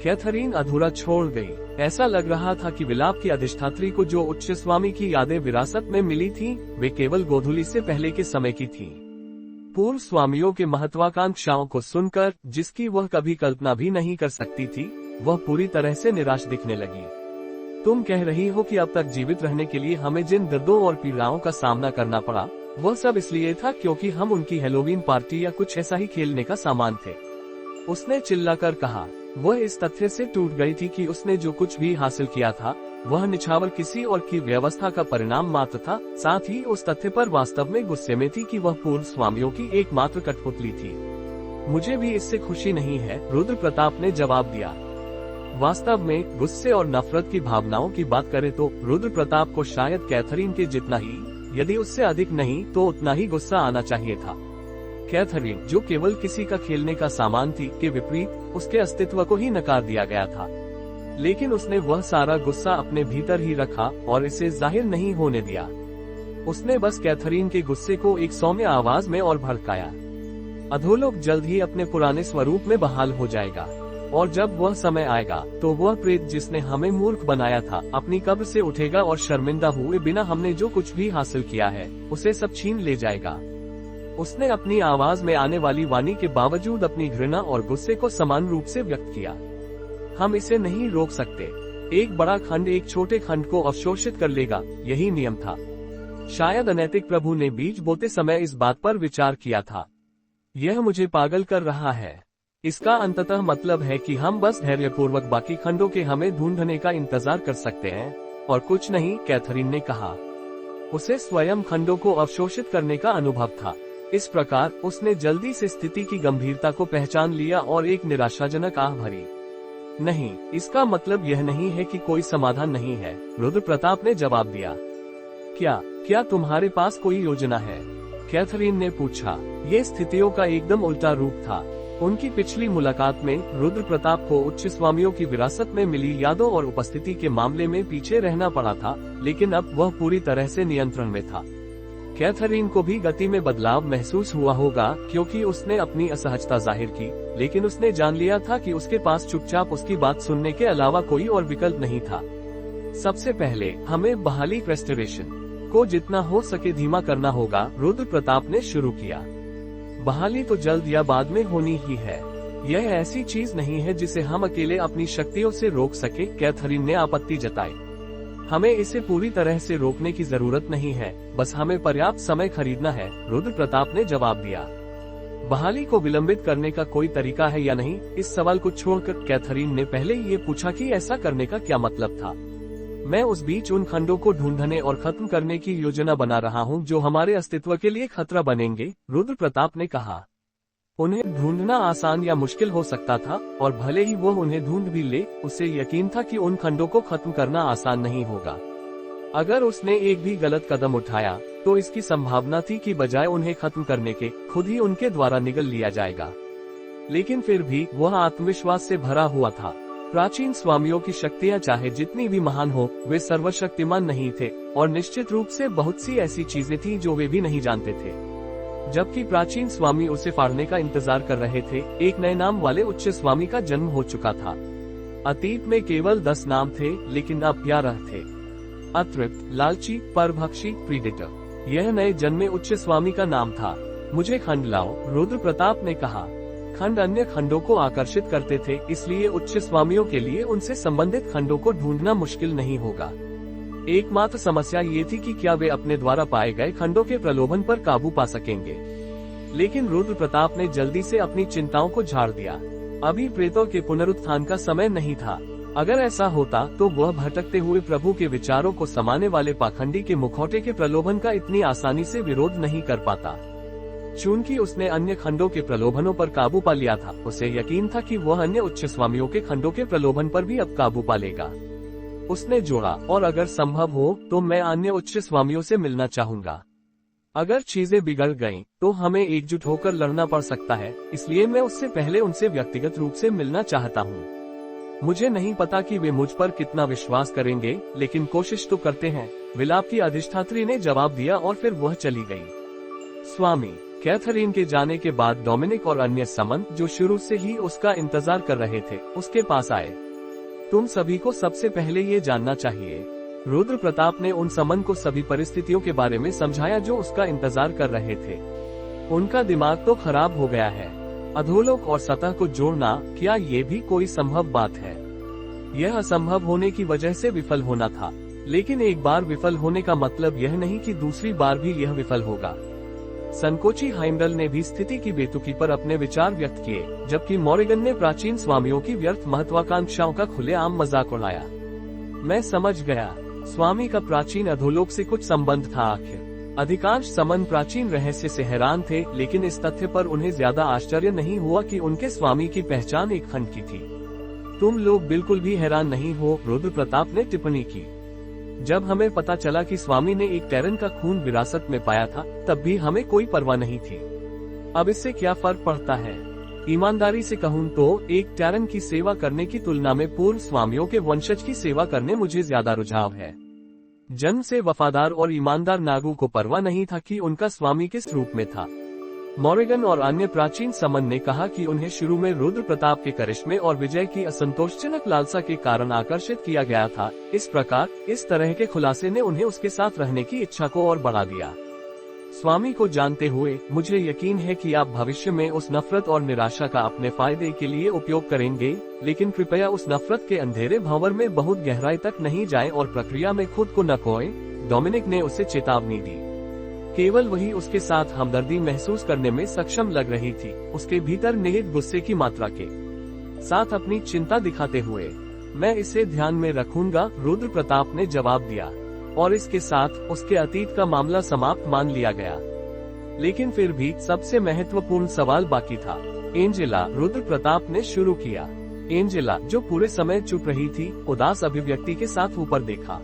A: कैथरीन अधूरा छोड़ गई। ऐसा लग रहा था कि विलाप की अधिष्ठात्री को जो उच्च स्वामी की यादें विरासत में मिली थीं, वे केवल गोधूली से पहले के समय की थीं। पूर्व स्वामियों के महत्वाकांक्षाओं को सुनकर, जिसकी वह कभी कल्पना भी नहीं कर सकती थी, वह पूरी तरह से निराश दिखने लगी। तुम कह रही हो कि अब तक जीवित रहने के लिए हमें जिन दर्दों और पीड़ाओं का सामना करना पड़ा, वह सब इसलिए था क्योंकि हम उनकी हैलोवीन पार्टी या कुछ ऐसा ही खेलने का सामान थे, उसने चिल्लाकर कहा। वह इस तथ्य से टूट गई थी कि उसने जो कुछ भी हासिल किया था, वह निछावर किसी और की व्यवस्था का परिणाम मात्र था। साथ ही उस तथ्य पर वास्तव में गुस्से में थी कि वह पूर्व स्वामियों की एकमात्र कठपुतली थी। मुझे भी इससे खुशी नहीं है, रुद्र प्रताप ने जवाब दिया। वास्तव में गुस्से और नफरत की भावनाओं की बात करें तो रुद्र प्रताप को शायद कैथरीन के जितना ही, यदि उससे अधिक नहीं तो उतना ही गुस्सा आना चाहिए था। कैथरीन, जो केवल किसी का खेलने का सामान थी, के विपरीत उसके अस्तित्व को ही नकार दिया गया था। लेकिन उसने वह सारा गुस्सा अपने भीतर ही रखा और इसे जाहिर नहीं होने दिया। उसने बस कैथरीन के गुस्से को एक सौम्य आवाज में और भड़काया। अधोलोक जल्द ही अपने पुराने स्वरूप में बहाल हो जाएगा, और जब वह समय आएगा तो वह प्रेत जिसने हमें मूर्ख बनाया था, अपनी कब्र से उठेगा और शर्मिंदा हुए बिना हमने जो कुछ भी हासिल किया है, उसे सब छीन ले जाएगा। उसने अपनी आवाज में आने वाली वाणी के बावजूद अपनी घृणा और गुस्से को समान रूप से व्यक्त किया। हम इसे नहीं रोक सकते। एक बड़ा खंड एक छोटे खंड को अवशोषित कर लेगा, यही नियम था। शायद अनैतिक प्रभु ने बीज बोते समय इस बात पर विचार किया था। यह मुझे पागल कर रहा है। इसका अंततः मतलब है कि हम बस धैर्यपूर्वक बाकी खंडों के हमें ढूंढने का इंतजार कर सकते हैं, और कुछ नहीं, कैथरीन ने कहा। उसे स्वयं खंडों को अवशोषित करने का अनुभव था। इस प्रकार उसने जल्दी से स्थिति की गंभीरता को पहचान लिया और एक निराशाजनक आह भरी। नहीं, इसका मतलब यह नहीं है कि कोई समाधान नहीं है, रुद्र प्रताप ने जवाब दिया। क्या तुम्हारे पास कोई योजना है? कैथरीन ने पूछा। ये स्थितियों का एकदम उल्टा रूप था। उनकी पिछली मुलाकात में रुद्र प्रताप को उच्च स्वामियों की विरासत में मिली यादों और उपस्थिति के मामले में पीछे रहना पड़ा था, लेकिन अब वह पूरी तरह से नियंत्रण में था। कैथरीन को भी गति में बदलाव महसूस हुआ होगा, क्योंकि उसने अपनी असहजता जाहिर की, लेकिन उसने जान लिया था कि उसके पास चुपचाप उसकी बात सुनने के अलावा कोई और विकल्प नहीं था। सबसे पहले हमें बहाली रेस्टोरेशन को जितना हो सके धीमा करना होगा, रुद्र प्रताप ने शुरू किया। बहाली तो जल्द या बाद में होनी ही है। यह ऐसी चीज नहीं है जिसे हम अकेले अपनी शक्तियों से रोक सके, कैथरीन ने आपत्ति जताई। हमें इसे पूरी तरह से रोकने की जरूरत नहीं है, बस हमें पर्याप्त समय खरीदना है, रुद्र प्रताप ने जवाब दिया। बहाली को विलंबित करने का कोई तरीका है या नहीं, इस सवाल को छोड़कर कैथरीन ने पहले ये पूछा कि ऐसा करने का क्या मतलब था। मैं उस बीच उन खंडों को ढूंढने और खत्म करने की योजना बना रहा हूं जो हमारे अस्तित्व के लिए खतरा बनेंगे, रुद्र प्रताप ने कहा। उन्हें ढूंढना आसान या मुश्किल हो सकता था, और भले ही वो उन्हें ढूंढ भी ले, उसे यकीन था कि उन खंडों को खत्म करना आसान नहीं होगा। अगर उसने एक भी गलत कदम उठाया, तो इसकी संभावना थी कि बजाय उन्हें खत्म करने के, खुद ही उनके द्वारा निगल लिया जाएगा। लेकिन फिर भी वह आत्मविश्वास से भरा हुआ था। प्राचीन स्वामियों की शक्तियां चाहे जितनी भी महान हो, वे सर्वशक्तिमान नहीं थे, और निश्चित रूप से बहुत सी ऐसी चीजें थीं जो वे भी नहीं जानते थे। जबकि प्राचीन स्वामी उसे फाड़ने का इंतजार कर रहे थे, एक नए नाम वाले उच्च स्वामी का जन्म हो चुका था। अतीत में केवल 10 नाम थे, लेकिन अब 11 थे। अतृप्त, लालची, परभक्षी, प्रीडेटर, यह नए जन्मे उच्च स्वामी का नाम था। मुझे खंड लाओ, रुद्र प्रताप ने कहा। खंड अन्य खंडों को आकर्षित करते थे, इसलिए उच्च स्वामियों के लिए उनसे संबंधित खंडों को ढूंढना मुश्किल नहीं होगा। एकमात्र समस्या ये थी कि क्या वे अपने द्वारा पाए गए खंडों के प्रलोभन पर काबू पा सकेंगे। लेकिन रुद्र प्रताप ने जल्दी से अपनी चिंताओं को झाड़ दिया। अभी प्रेतों के पुनरुत्थान का समय नहीं था। अगर ऐसा होता तो वह भटकते हुए प्रभु के विचारों को समाने वाले पाखंडी के मुखौटे के प्रलोभन का इतनी आसानी से विरोध नहीं कर पाता। चूंकि उसने अन्य खंडों के प्रलोभनों पर काबू पा लिया था, उसे यकीन था कि वह अन्य उच्च स्वामियों के खंडों के प्रलोभन पर भी अब काबू पा लेगा। उसने जोड़ा, और अगर संभव हो तो मैं अन्य उच्च स्वामियों से मिलना चाहूंगा। अगर चीजें बिगड़ गईं, तो हमें एकजुट होकर लड़ना पड़ सकता है, इसलिए मैं उससे पहले उनसे व्यक्तिगत रूप से मिलना चाहता हूँ। मुझे नहीं पता कि वे मुझ पर कितना विश्वास करेंगे, लेकिन कोशिश तो करते हैं, विलाप की अधिष्ठात्री ने जवाब दिया, और फिर वह चली गई। स्वामी कैथरीन के जाने के बाद डोमिनिक और अन्य समन, जो शुरू से ही उसका इंतजार कर रहे थे, उसके पास आए। तुम सभी को सबसे पहले ये जानना चाहिए। रुद्र प्रताप ने उन समन को सभी परिस्थितियों के बारे में समझाया जो उसका इंतजार कर रहे थे। उनका दिमाग तो खराब हो गया है। अधोलोक और सतह को जोड़ना, क्या ये भी कोई संभव बात है? यह असंभव होने की वजह से विफल होना था, लेकिन एक बार विफल होने का मतलब यह नहीं कि दूसरी बार भी यह विफल होगा। संकोची हाइमडल ने भी स्थिति की बेतुकी पर अपने विचार व्यक्त किए, जबकि मॉरिगन ने प्राचीन स्वामियों की व्यर्थ महत्वाकांक्षाओं का खुलेआम मजाक उड़ाया। मैं समझ गया, स्वामी का प्राचीन अधोलोक से कुछ संबंध था। आखिर अधिकांश समन प्राचीन रहस्य से हैरान थे, लेकिन इस तथ्य पर उन्हें ज्यादा आश्चर्य नहीं हुआ कि उनके स्वामी की पहचान एक खंड की थी। तुम लोग बिल्कुल भी हैरान नहीं हो, रुद्र प्रताप ने टिप्पणी की। जब हमें पता चला कि स्वामी ने एक टैरन का खून विरासत में पाया था, तब भी हमें कोई परवाह नहीं थी। अब इससे क्या फर्क पड़ता है? ईमानदारी से कहूँ तो एक टैरन की सेवा करने की तुलना में पूर्व स्वामियों के वंशज की सेवा करने मुझे ज्यादा रुझाव है। जन्म से वफादार और ईमानदार नागू को परवाह नहीं था कि उनका स्वामी किस रूप में था। मॉरिगन और अन्य प्राचीन समन ने कहा कि उन्हें शुरू में रुद्र प्रताप के करिश्मे और विजय की असंतोषजनक लालसा के कारण आकर्षित किया गया था। इस प्रकार इस तरह के खुलासे ने उन्हें उसके साथ रहने की इच्छा को और बढ़ा दिया। स्वामी को जानते हुए मुझे यकीन है कि आप भविष्य में उस नफरत और निराशा का अपने फायदे के लिए उपयोग करेंगे, लेकिन कृपया उस नफरत के अंधेरे भंवर में बहुत गहराई तक नहीं जाएं और प्रक्रिया में खुद को न खोएं, डोमिनिक ने उसे चेतावनी दी। केवल वही उसके साथ हमदर्दी महसूस करने में सक्षम लग रही थी, उसके भीतर निहित गुस्से की मात्रा के साथ अपनी चिंता दिखाते हुए। मैं इसे ध्यान में रखूंगा, रुद्र प्रताप ने जवाब दिया, और इसके साथ उसके अतीत का मामला समाप्त मान लिया गया। लेकिन फिर भी सबसे महत्वपूर्ण सवाल बाकी था। एंजेला, रुद्र प्रताप ने शुरू किया। एंजेला, जो पूरे समय चुप रही थी, उदास अभिव्यक्ति के साथ ऊपर देखा।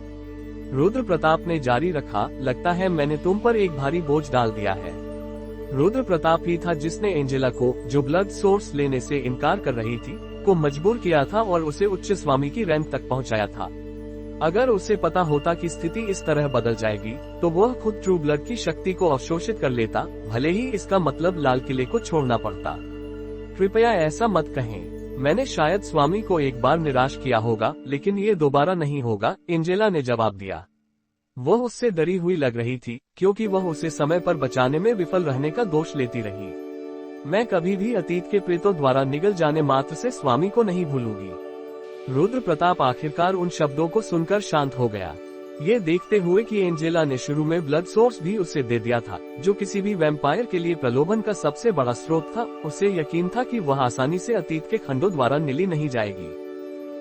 A: रुद्र प्रताप ने जारी रखा, लगता है मैंने तुम पर एक भारी बोझ डाल दिया है। रुद्र प्रताप ही था जिसने एंजेला को, जो ब्लड सोर्स लेने से इनकार कर रही थी, को मजबूर किया था और उसे उच्च स्वामी की रैंक तक पहुंचाया था। अगर उसे पता होता कि स्थिति इस तरह बदल जाएगी, तो वह खुद ट्रू ब्लड की शक्ति को अवशोषित कर लेता, भले ही इसका मतलब लाल किले को छोड़ना पड़ता। कृपया ऐसा मत कहें। मैंने शायद स्वामी को एक बार निराश किया होगा, लेकिन ये दोबारा नहीं होगा, एंजेला ने जवाब दिया। वह उससे डरी हुई लग रही थी, क्योंकि वह उसे समय पर बचाने में विफल रहने का दोष लेती रही। मैं कभी भी अतीत के प्रेतों द्वारा निगल जाने मात्र से स्वामी को नहीं भूलूंगी। रुद्र प्रताप आखिरकार उन शब्दों को सुनकर शांत हो गया, ये देखते हुए कि एंजेला ने शुरू में ब्लड सोर्स भी उसे दे दिया था, जो किसी भी वैम्पायर के लिए प्रलोभन का सबसे बड़ा स्रोत था। उसे यकीन था कि वह आसानी से अतीत के खंडों द्वारा निली नहीं जाएगी।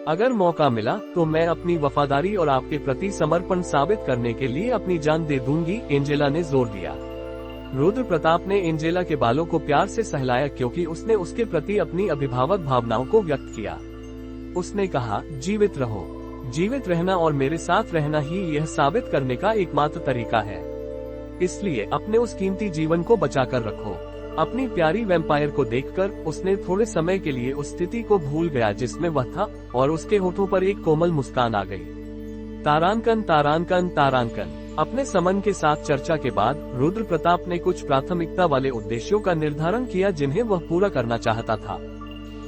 A: अगर मौका मिला तो मैं अपनी वफादारी और आपके प्रति समर्पण साबित करने के लिए अपनी जान दे दूंगी, एंजेला ने जोर दिया। रुद्र प्रताप ने एंजेला के बालों को प्यार से सहलाया, क्योंकि उसने उसके प्रति अपनी अभिभावक भावनाओं को व्यक्त किया। उसने कहा, जीवित रहो। जीवित रहना और मेरे साथ रहना ही यह साबित करने का एकमात्र तरीका है। इसलिए अपने उस कीमती जीवन को बचाकर रखो। अपनी प्यारी वैम्पायर को देखकर उसने थोड़े समय के लिए उस स्थिति को भूल गया जिसमें वह था, और उसके होठों पर एक कोमल मुस्कान आ गई। तारांकन, तारांकन, तारांकन। अपने समन के साथ चर्चा के बाद रुद्र प्रताप ने कुछ प्राथमिकता वाले उद्देश्यों का निर्धारण किया जिन्हें वह पूरा करना चाहता था।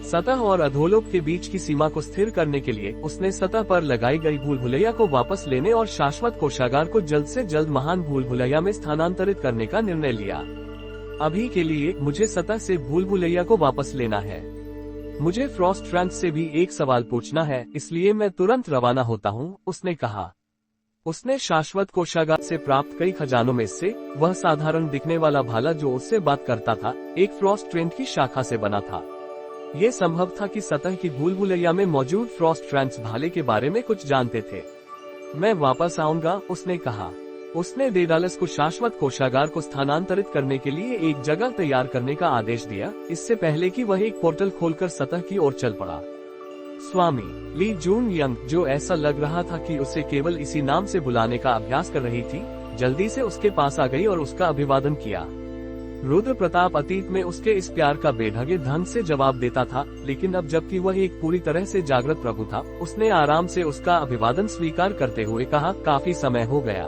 A: सतह और अधोलोक के बीच की सीमा को स्थिर करने के लिए उसने सतह पर लगाई गई भूल भुलैया को वापस लेने और शाश्वत कोषागार को जल्द से जल्द महान भूल भुलैया में स्थानांतरित करने का निर्णय लिया। अभी के लिए मुझे सतह से भूल भुलैया को वापस लेना है। मुझे फ्रॉस्ट ट्रांस से भी एक सवाल पूछना है, इसलिए मैं तुरंत रवाना होता हूँ, उसने कहा। उसने शाश्वत कोषागार से प्राप्त कई खजानों में से वह साधारण दिखने वाला भाला जो उससे बात करता था, एक फ्रॉस्ट ट्रेंड की शाखा से बना था। ये संभव था कि सतह की भूल भुलैया में मौजूद फ्रॉस्ट ट्रांस भाले के बारे में कुछ जानते थे। मैं वापस आऊंगा, उसने कहा। उसने डेडालस को शाश्वत कोषागार को स्थानांतरित करने के लिए एक जगह तैयार करने का आदेश दिया, इससे पहले कि वह एक पोर्टल खोलकर सतह की ओर चल पड़ा। स्वामी ली जून यंग, जो ऐसा लग रहा था कि उसे केवल इसी नाम से बुलाने का अभ्यास कर रही थी, जल्दी से उसके पास आ गई और उसका अभिवादन किया। रुद्र प्रताप अतीत में उसके इस प्यार का बेढंगे ढंग से जवाब देता था, लेकिन अब जबकि वह एक पूरी तरह से जागृत प्रभु था, उसने आराम से उसका अभिवादन स्वीकार करते हुए कहा, काफी समय हो गया।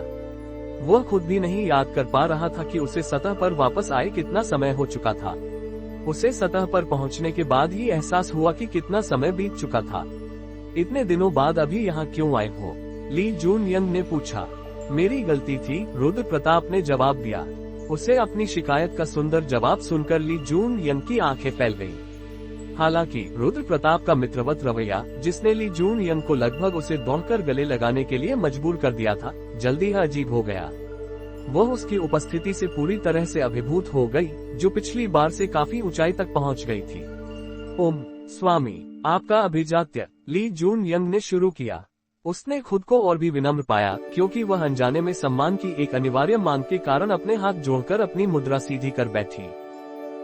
A: वह खुद भी नहीं याद कर पा रहा था कि उसे सतह पर वापस आए कितना समय हो चुका था। उसे सतह पर पहुंचने के बाद ही एहसास हुआ कि कितना समय बीत चुका था। इतने दिनों बाद अभी यहाँ क्यों आए हो? ली जून यंग ने पूछा। मेरी गलती थी, रुद्र प्रताप ने जवाब दिया। उसे अपनी शिकायत का सुंदर जवाब सुनकर ली जून यंग की आंखें फैल गईं। हालांकि रुद्र प्रताप का मित्रवत रवैया, जिसने ली जून यंग को लगभग उसे दौड़कर गले लगाने के लिए मजबूर कर दिया था, जल्दी ही अजीब हो गया। वह उसकी उपस्थिति से पूरी तरह से अभिभूत हो गई, जो पिछली बार से काफी ऊंचाई तक पहुंच गई थी। ओम स्वामी, आपका अभिजात्य, ली जून यंग ने शुरू किया। उसने खुद को और भी विनम्र पाया, क्योंकि वह अनजाने में सम्मान की एक अनिवार्य मांग के कारण अपने हाथ जोड़कर अपनी मुद्रा सीधी कर बैठी।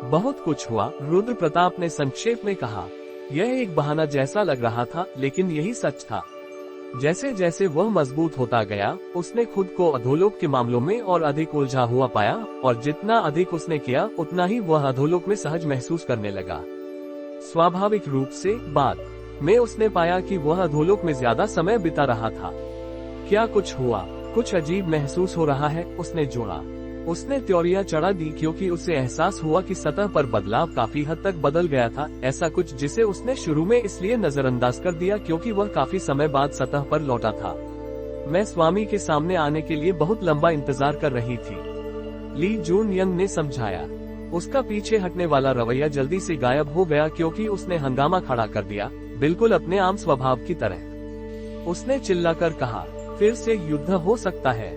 A: बहुत कुछ हुआ, रुद्र प्रताप ने संक्षेप में कहा। यह एक बहाना जैसा लग रहा था, लेकिन यही सच था। जैसे जैसे वह मजबूत होता गया, उसने खुद को अधोलोक के मामलों में और अधिक उलझा हुआ पाया, और जितना अधिक उसने किया, उतना ही वह अधोलोक में सहज महसूस करने लगा। स्वाभाविक रूप से बाद में उसने पाया कि वह अधोलोक में ज्यादा समय बिता रहा था। क्या कुछ हुआ? कुछ अजीब महसूस हो रहा है, उसने जोड़ा। उसने त्योरियां चढ़ा दी, क्योंकि उसे एहसास हुआ कि सतह पर बदलाव काफी हद तक बदल गया था, ऐसा कुछ जिसे उसने शुरू में इसलिए नजरअंदाज कर दिया क्योंकि वह काफी समय बाद सतह पर लौटा था। मैं स्वामी के सामने आने के लिए बहुत लंबा इंतजार कर रही थी, ली जून यंग ने समझाया। उसका पीछे हटने वाला रवैया जल्दी से गायब हो गया, क्योंकि उसने हंगामा खड़ा कर दिया, बिल्कुल अपने आम स्वभाव की तरह। उसने चिल्लाकर कहा, फिर से युद्ध हो सकता है?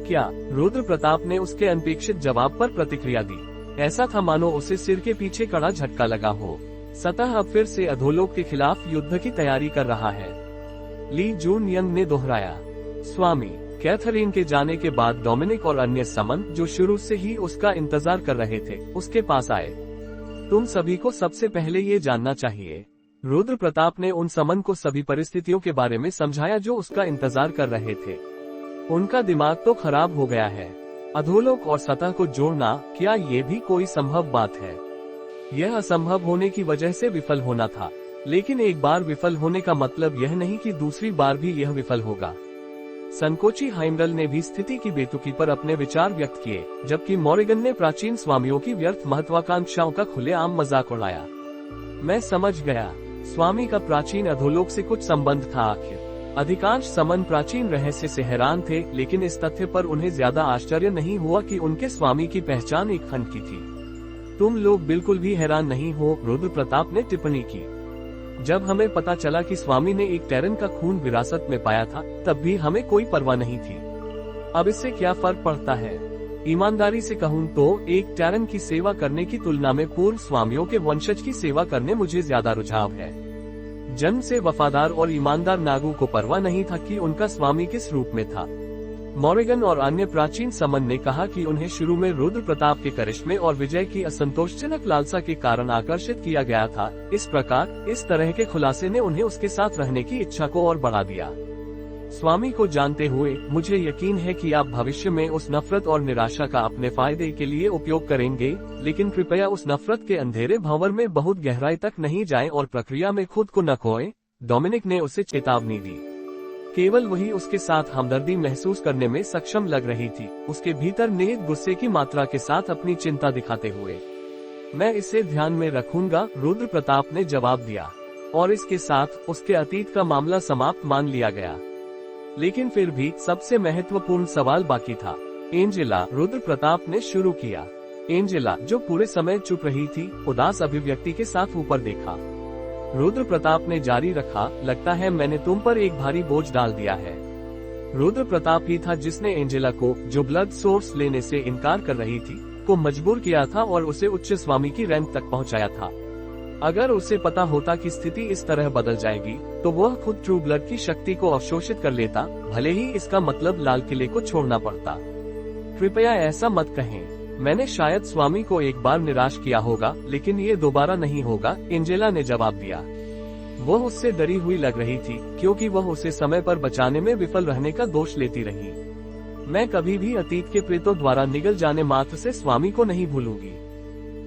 A: क्या? रुद्र प्रताप ने उसके अनपेक्षित जवाब पर प्रतिक्रिया दी। ऐसा था मानो उसे सिर के पीछे कड़ा झटका लगा हो। सतह अब फिर से अधोलोक के खिलाफ युद्ध की तैयारी कर रहा है, ली जून यंग ने दोहराया। स्वामी कैथरीन के जाने के बाद डोमिनिक और अन्य समन, जो शुरू से ही उसका इंतजार कर रहे थे, उसके पास आए। तुम सभी को सबसे पहले ये जानना चाहिए। रुद्र प्रताप ने उन समन को सभी परिस्थितियों के बारे में समझाया जो उसका इंतजार कर रहे थे। उनका दिमाग तो खराब हो गया है। अधोलोक और सतह को जोड़ना, क्या ये भी कोई संभव बात है? यह असंभव होने की वजह से विफल होना था, लेकिन एक बार विफल होने का मतलब यह नहीं कि दूसरी बार भी यह विफल होगा। संकोची हाइमडल ने भी स्थिति की बेतुकी पर अपने विचार व्यक्त किए, जबकि मॉरिगन ने प्राचीन स्वामियों की व्यर्थ महत्वाकांक्षाओं का खुलेआम मजाक उड़ाया। मैं समझ गया, स्वामी का प्राचीन अधोलोक से कुछ संबंध था। आखिर अधिकांश समन प्राचीन रहस्य से हैरान थे, लेकिन इस तथ्य पर उन्हें ज्यादा आश्चर्य नहीं हुआ कि उनके स्वामी की पहचान एक खंड की थी। तुम लोग बिल्कुल भी हैरान नहीं हो, रुद्र प्रताप ने टिप्पणी की। जब हमें पता चला कि स्वामी ने एक टेरन का खून विरासत में पाया था, तब भी हमें कोई परवाह नहीं थी। अब इससे क्या फर्क पड़ता है? ईमानदारी से कहूँ तो एक टेरन की सेवा करने की तुलना में पूर्व स्वामियों के वंशज की सेवा करने मुझे ज्यादा रुझाव है। जन्म से वफादार और ईमानदार नागू को परवाह नहीं था कि उनका स्वामी किस रूप में था। मॉरिगन और अन्य प्राचीन समन ने कहा कि उन्हें शुरू में रुद्र प्रताप के करिश्मे और विजय की असंतोषजनक लालसा के कारण आकर्षित किया गया था। इस प्रकार इस तरह के खुलासे ने उन्हें उसके साथ रहने की इच्छा को और बढ़ा दिया। स्वामी को जानते हुए मुझे यकीन है कि आप भविष्य में उस नफरत और निराशा का अपने फायदे के लिए उपयोग करेंगे, लेकिन कृपया उस नफरत के अंधेरे भंवर में बहुत गहराई तक नहीं जाएं और प्रक्रिया में खुद को न खोएं। डोमिनिक ने उसे चेतावनी दी। केवल वही उसके साथ हमदर्दी महसूस करने में सक्षम लग रही थी, उसके भीतर निहित गुस्से की मात्रा के साथ अपनी चिंता दिखाते हुए। मैं इसे ध्यान में रखूंगा, रुद्र प्रताप ने जवाब दिया, और इसके साथ उसके अतीत का मामला समाप्त मान लिया गया। लेकिन फिर भी सबसे महत्वपूर्ण सवाल बाकी था। एंजेला, रुद्र प्रताप ने शुरू किया। एंजेला, जो पूरे समय चुप रही थी, उदास अभिव्यक्ति के साथ ऊपर देखा। रुद्र प्रताप ने जारी रखा, लगता है मैंने तुम पर एक भारी बोझ डाल दिया है। रुद्र प्रताप ही था जिसने एंजेला को, जो ब्लड सोर्स लेने से इनकार कर रही थी, को मजबूर किया था और उसे उच्च स्वामी की रैंक तक पहुंचाया था। अगर उसे पता होता कि स्थिति इस तरह बदल जाएगी, तो वह खुद ट्रू ब्लड की शक्ति को अवशोषित कर लेता, भले ही इसका मतलब लाल किले को छोड़ना पड़ता। कृपया ऐसा मत कहें। मैंने शायद स्वामी को एक बार निराश किया होगा, लेकिन ये दोबारा नहीं होगा, एंजेला ने जवाब दिया। वह उससे डरी हुई लग रही थी, क्योंकि वह उसे समय पर बचाने में विफल रहने का दोष लेती रही। मैं कभी भी अतीत के प्रेतों द्वारा निगल जाने मात्र से स्वामी को नहीं भूलूंगी।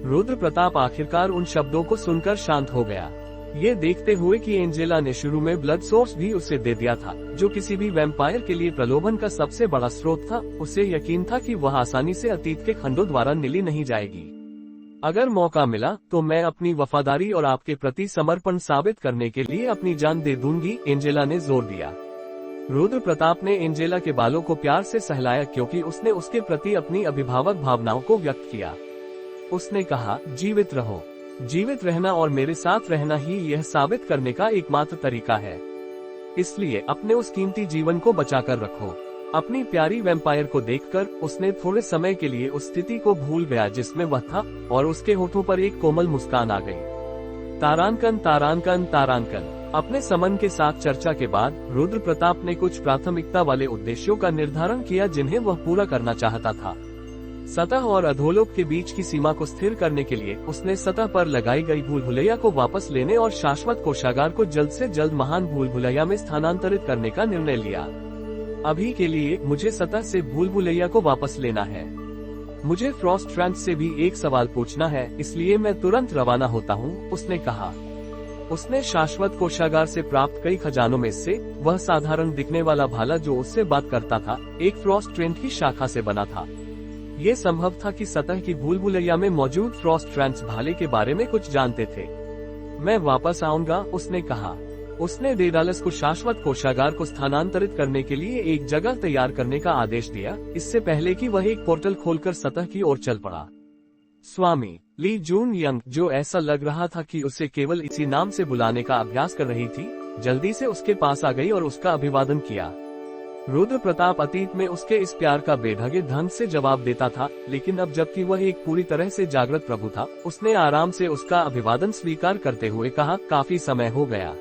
A: रुद्र प्रताप आखिरकार उन शब्दों को सुनकर शांत हो गया, ये देखते हुए कि एंजेला ने शुरू में ब्लड सोर्स भी उसे दे दिया था, जो किसी भी वैम्पायर के लिए प्रलोभन का सबसे बड़ा स्रोत था। उसे यकीन था कि वह आसानी से अतीत के खंडों द्वारा निली नहीं जाएगी। अगर मौका मिला तो मैं अपनी वफादारी और आपके प्रति समर्पण साबित करने के लिए अपनी जान दे दूंगी, एंजेला ने जोर दिया। रुद्र प्रताप ने एंजेला के बालों को प्यार से सहलाया, क्योंकि उसने उसके प्रति अपनी अभिभावक भावनाओं को व्यक्त किया। उसने कहा, जीवित रहो। जीवित रहना और मेरे साथ रहना ही यह साबित करने का एकमात्र तरीका है। इसलिए अपने उस कीमती जीवन को बचाकर रखो। अपनी प्यारी वैम्पायर को देखकर उसने थोड़े समय के लिए उस स्थिति को भूल गया जिसमें वह था, और उसके होठों पर एक कोमल मुस्कान आ गई। तारांकन, तारांकन, तारांकन। अपने समन के साथ चर्चा के बाद रुद्र प्रताप ने कुछ प्राथमिकता वाले उद्देश्यों का निर्धारण किया जिन्हें वह पूरा करना चाहता था। सतह और अधोलोक के बीच की सीमा को स्थिर करने के लिए उसने सतह पर लगाई गई भूल भुलैया को वापस लेने और शाश्वत कोषागार को जल्द से जल्द महान भूल भुलैया में स्थानांतरित करने का निर्णय लिया। अभी के लिए मुझे सतह से भूल भुलैया को वापस लेना है। मुझे फ्रॉस्ट ट्रांस से भी एक सवाल पूछना है, इसलिए मैं तुरंत रवाना होता हूँ, उसने कहा। उसने शाश्वत कोषागार से प्राप्त कई खजानों में से वह साधारण दिखने वाला भाला जो उससे बात करता था, एक फ्रॉस्ट ट्रेंट की शाखा से बना था। ये संभव था कि सतह की भूल भुलैया में मौजूद फ्रॉस्ट ट्रांस भाले के बारे में कुछ जानते थे। मैं वापस आऊंगा, उसने कहा। उसने डेडालस को शाश्वत कोषागार को स्थानांतरित करने के लिए एक जगह तैयार करने का आदेश दिया, इससे पहले कि वह एक पोर्टल खोलकर सतह की ओर चल पड़ा। स्वामी ली जून यंग, जो ऐसा लग रहा था कि उसे केवल इसी नाम से बुलाने का अभ्यास कर रही थी, जल्दी से उसके पास आ गई और उसका अभिवादन किया। रुद्र प्रताप अतीत में उसके इस प्यार का बेढंगे ढंग से जवाब देता था, लेकिन अब जबकि वह एक पूरी तरह से जागृत प्रभु था, उसने आराम से उसका अभिवादन स्वीकार करते हुए कहा, काफी समय हो गया।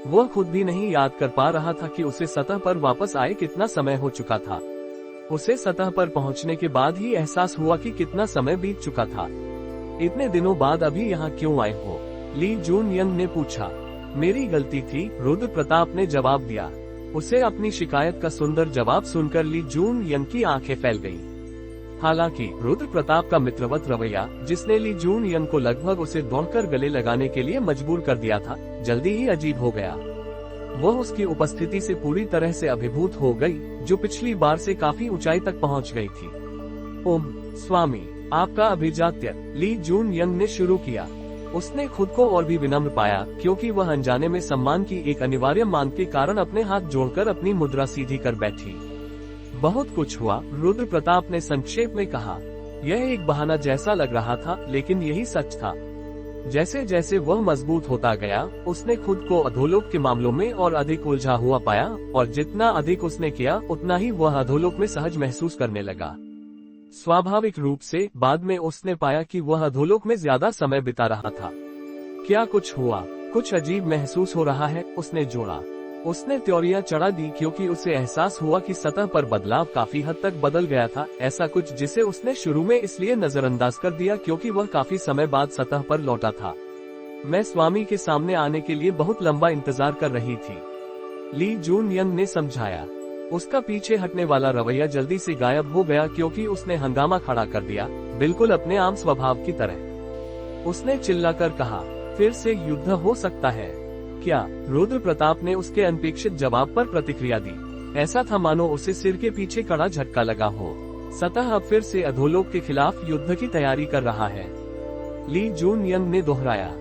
A: वह खुद भी नहीं याद कर पा रहा था कि उसे सतह पर वापस आए कितना समय हो चुका था। उसे सतह पर पहुंचने के बाद ही एहसास हुआ कि कितना समय बीत चुका था। इतने दिनों बाद अभी यहाँ क्यों आए हो? ली जून यंग ने पूछा। मेरी गलती थी, रुद्र प्रताप ने जवाब दिया। उसे अपनी शिकायत का सुंदर जवाब सुनकर ली जून यंग की आंखें फैल गईं। हालांकि रुद्र प्रताप का मित्रवत रवैया, जिसने ली जून यंग को लगभग उसे दौड़कर गले लगाने के लिए मजबूर कर दिया था, जल्दी ही अजीब हो गया। वह उसकी उपस्थिति से पूरी तरह से अभिभूत हो गई, जो पिछली बार से काफी ऊंचाई तक पहुंच गई थी। ओम स्वामी, आपका अभिजात्य, ली जून यंग ने शुरू किया। उसने खुद को और भी विनम्र पाया, क्योंकि वह अनजाने में सम्मान की एक अनिवार्य मांग के कारण अपने हाथ जोड़कर अपनी मुद्रा सीधी कर बैठी। बहुत कुछ हुआ, रुद्र प्रताप ने संक्षेप में कहा। यह एक बहाना जैसा लग रहा था, लेकिन यही सच था। जैसे जैसे वह मजबूत होता गया, उसने खुद को अधोलोक के मामलों में और अधिक उलझा हुआ पाया, और जितना अधिक उसने किया, उतना ही वह अधोलोक में सहज महसूस करने लगा। स्वाभाविक रूप से बाद में उसने पाया कि वह अधोलोक में ज्यादा समय बिता रहा था। क्या कुछ हुआ? कुछ अजीब महसूस हो रहा है, उसने जोड़ा। उसने त्योरियां चढ़ा दी, क्योंकि उसे एहसास हुआ कि सतह पर बदलाव काफी हद तक बदल गया था, ऐसा कुछ जिसे उसने शुरू में इसलिए नजरअंदाज कर दिया क्योंकि वह काफी समय बाद सतह पर लौटा था। मैं स्वामी के सामने आने के लिए बहुत लंबा इंतजार कर रही थी, ली जून यंग ने समझाया। उसका पीछे हटने वाला रवैया जल्दी से गायब हो गया, क्योंकि उसने हंगामा खड़ा कर दिया, बिल्कुल अपने आम स्वभाव की तरह। उसने चिल्लाकर कहा, फिर से युद्ध हो सकता है क्या? रुद्र प्रताप ने उसके अनपेक्षित जवाब पर प्रतिक्रिया दी। ऐसा था मानो उसे सिर के पीछे कड़ा झटका लगा हो। सतह अब फिर से अधोलोक के खिलाफ युद्ध की तैयारी कर रहा है, ली जून यंग ने दोहराया।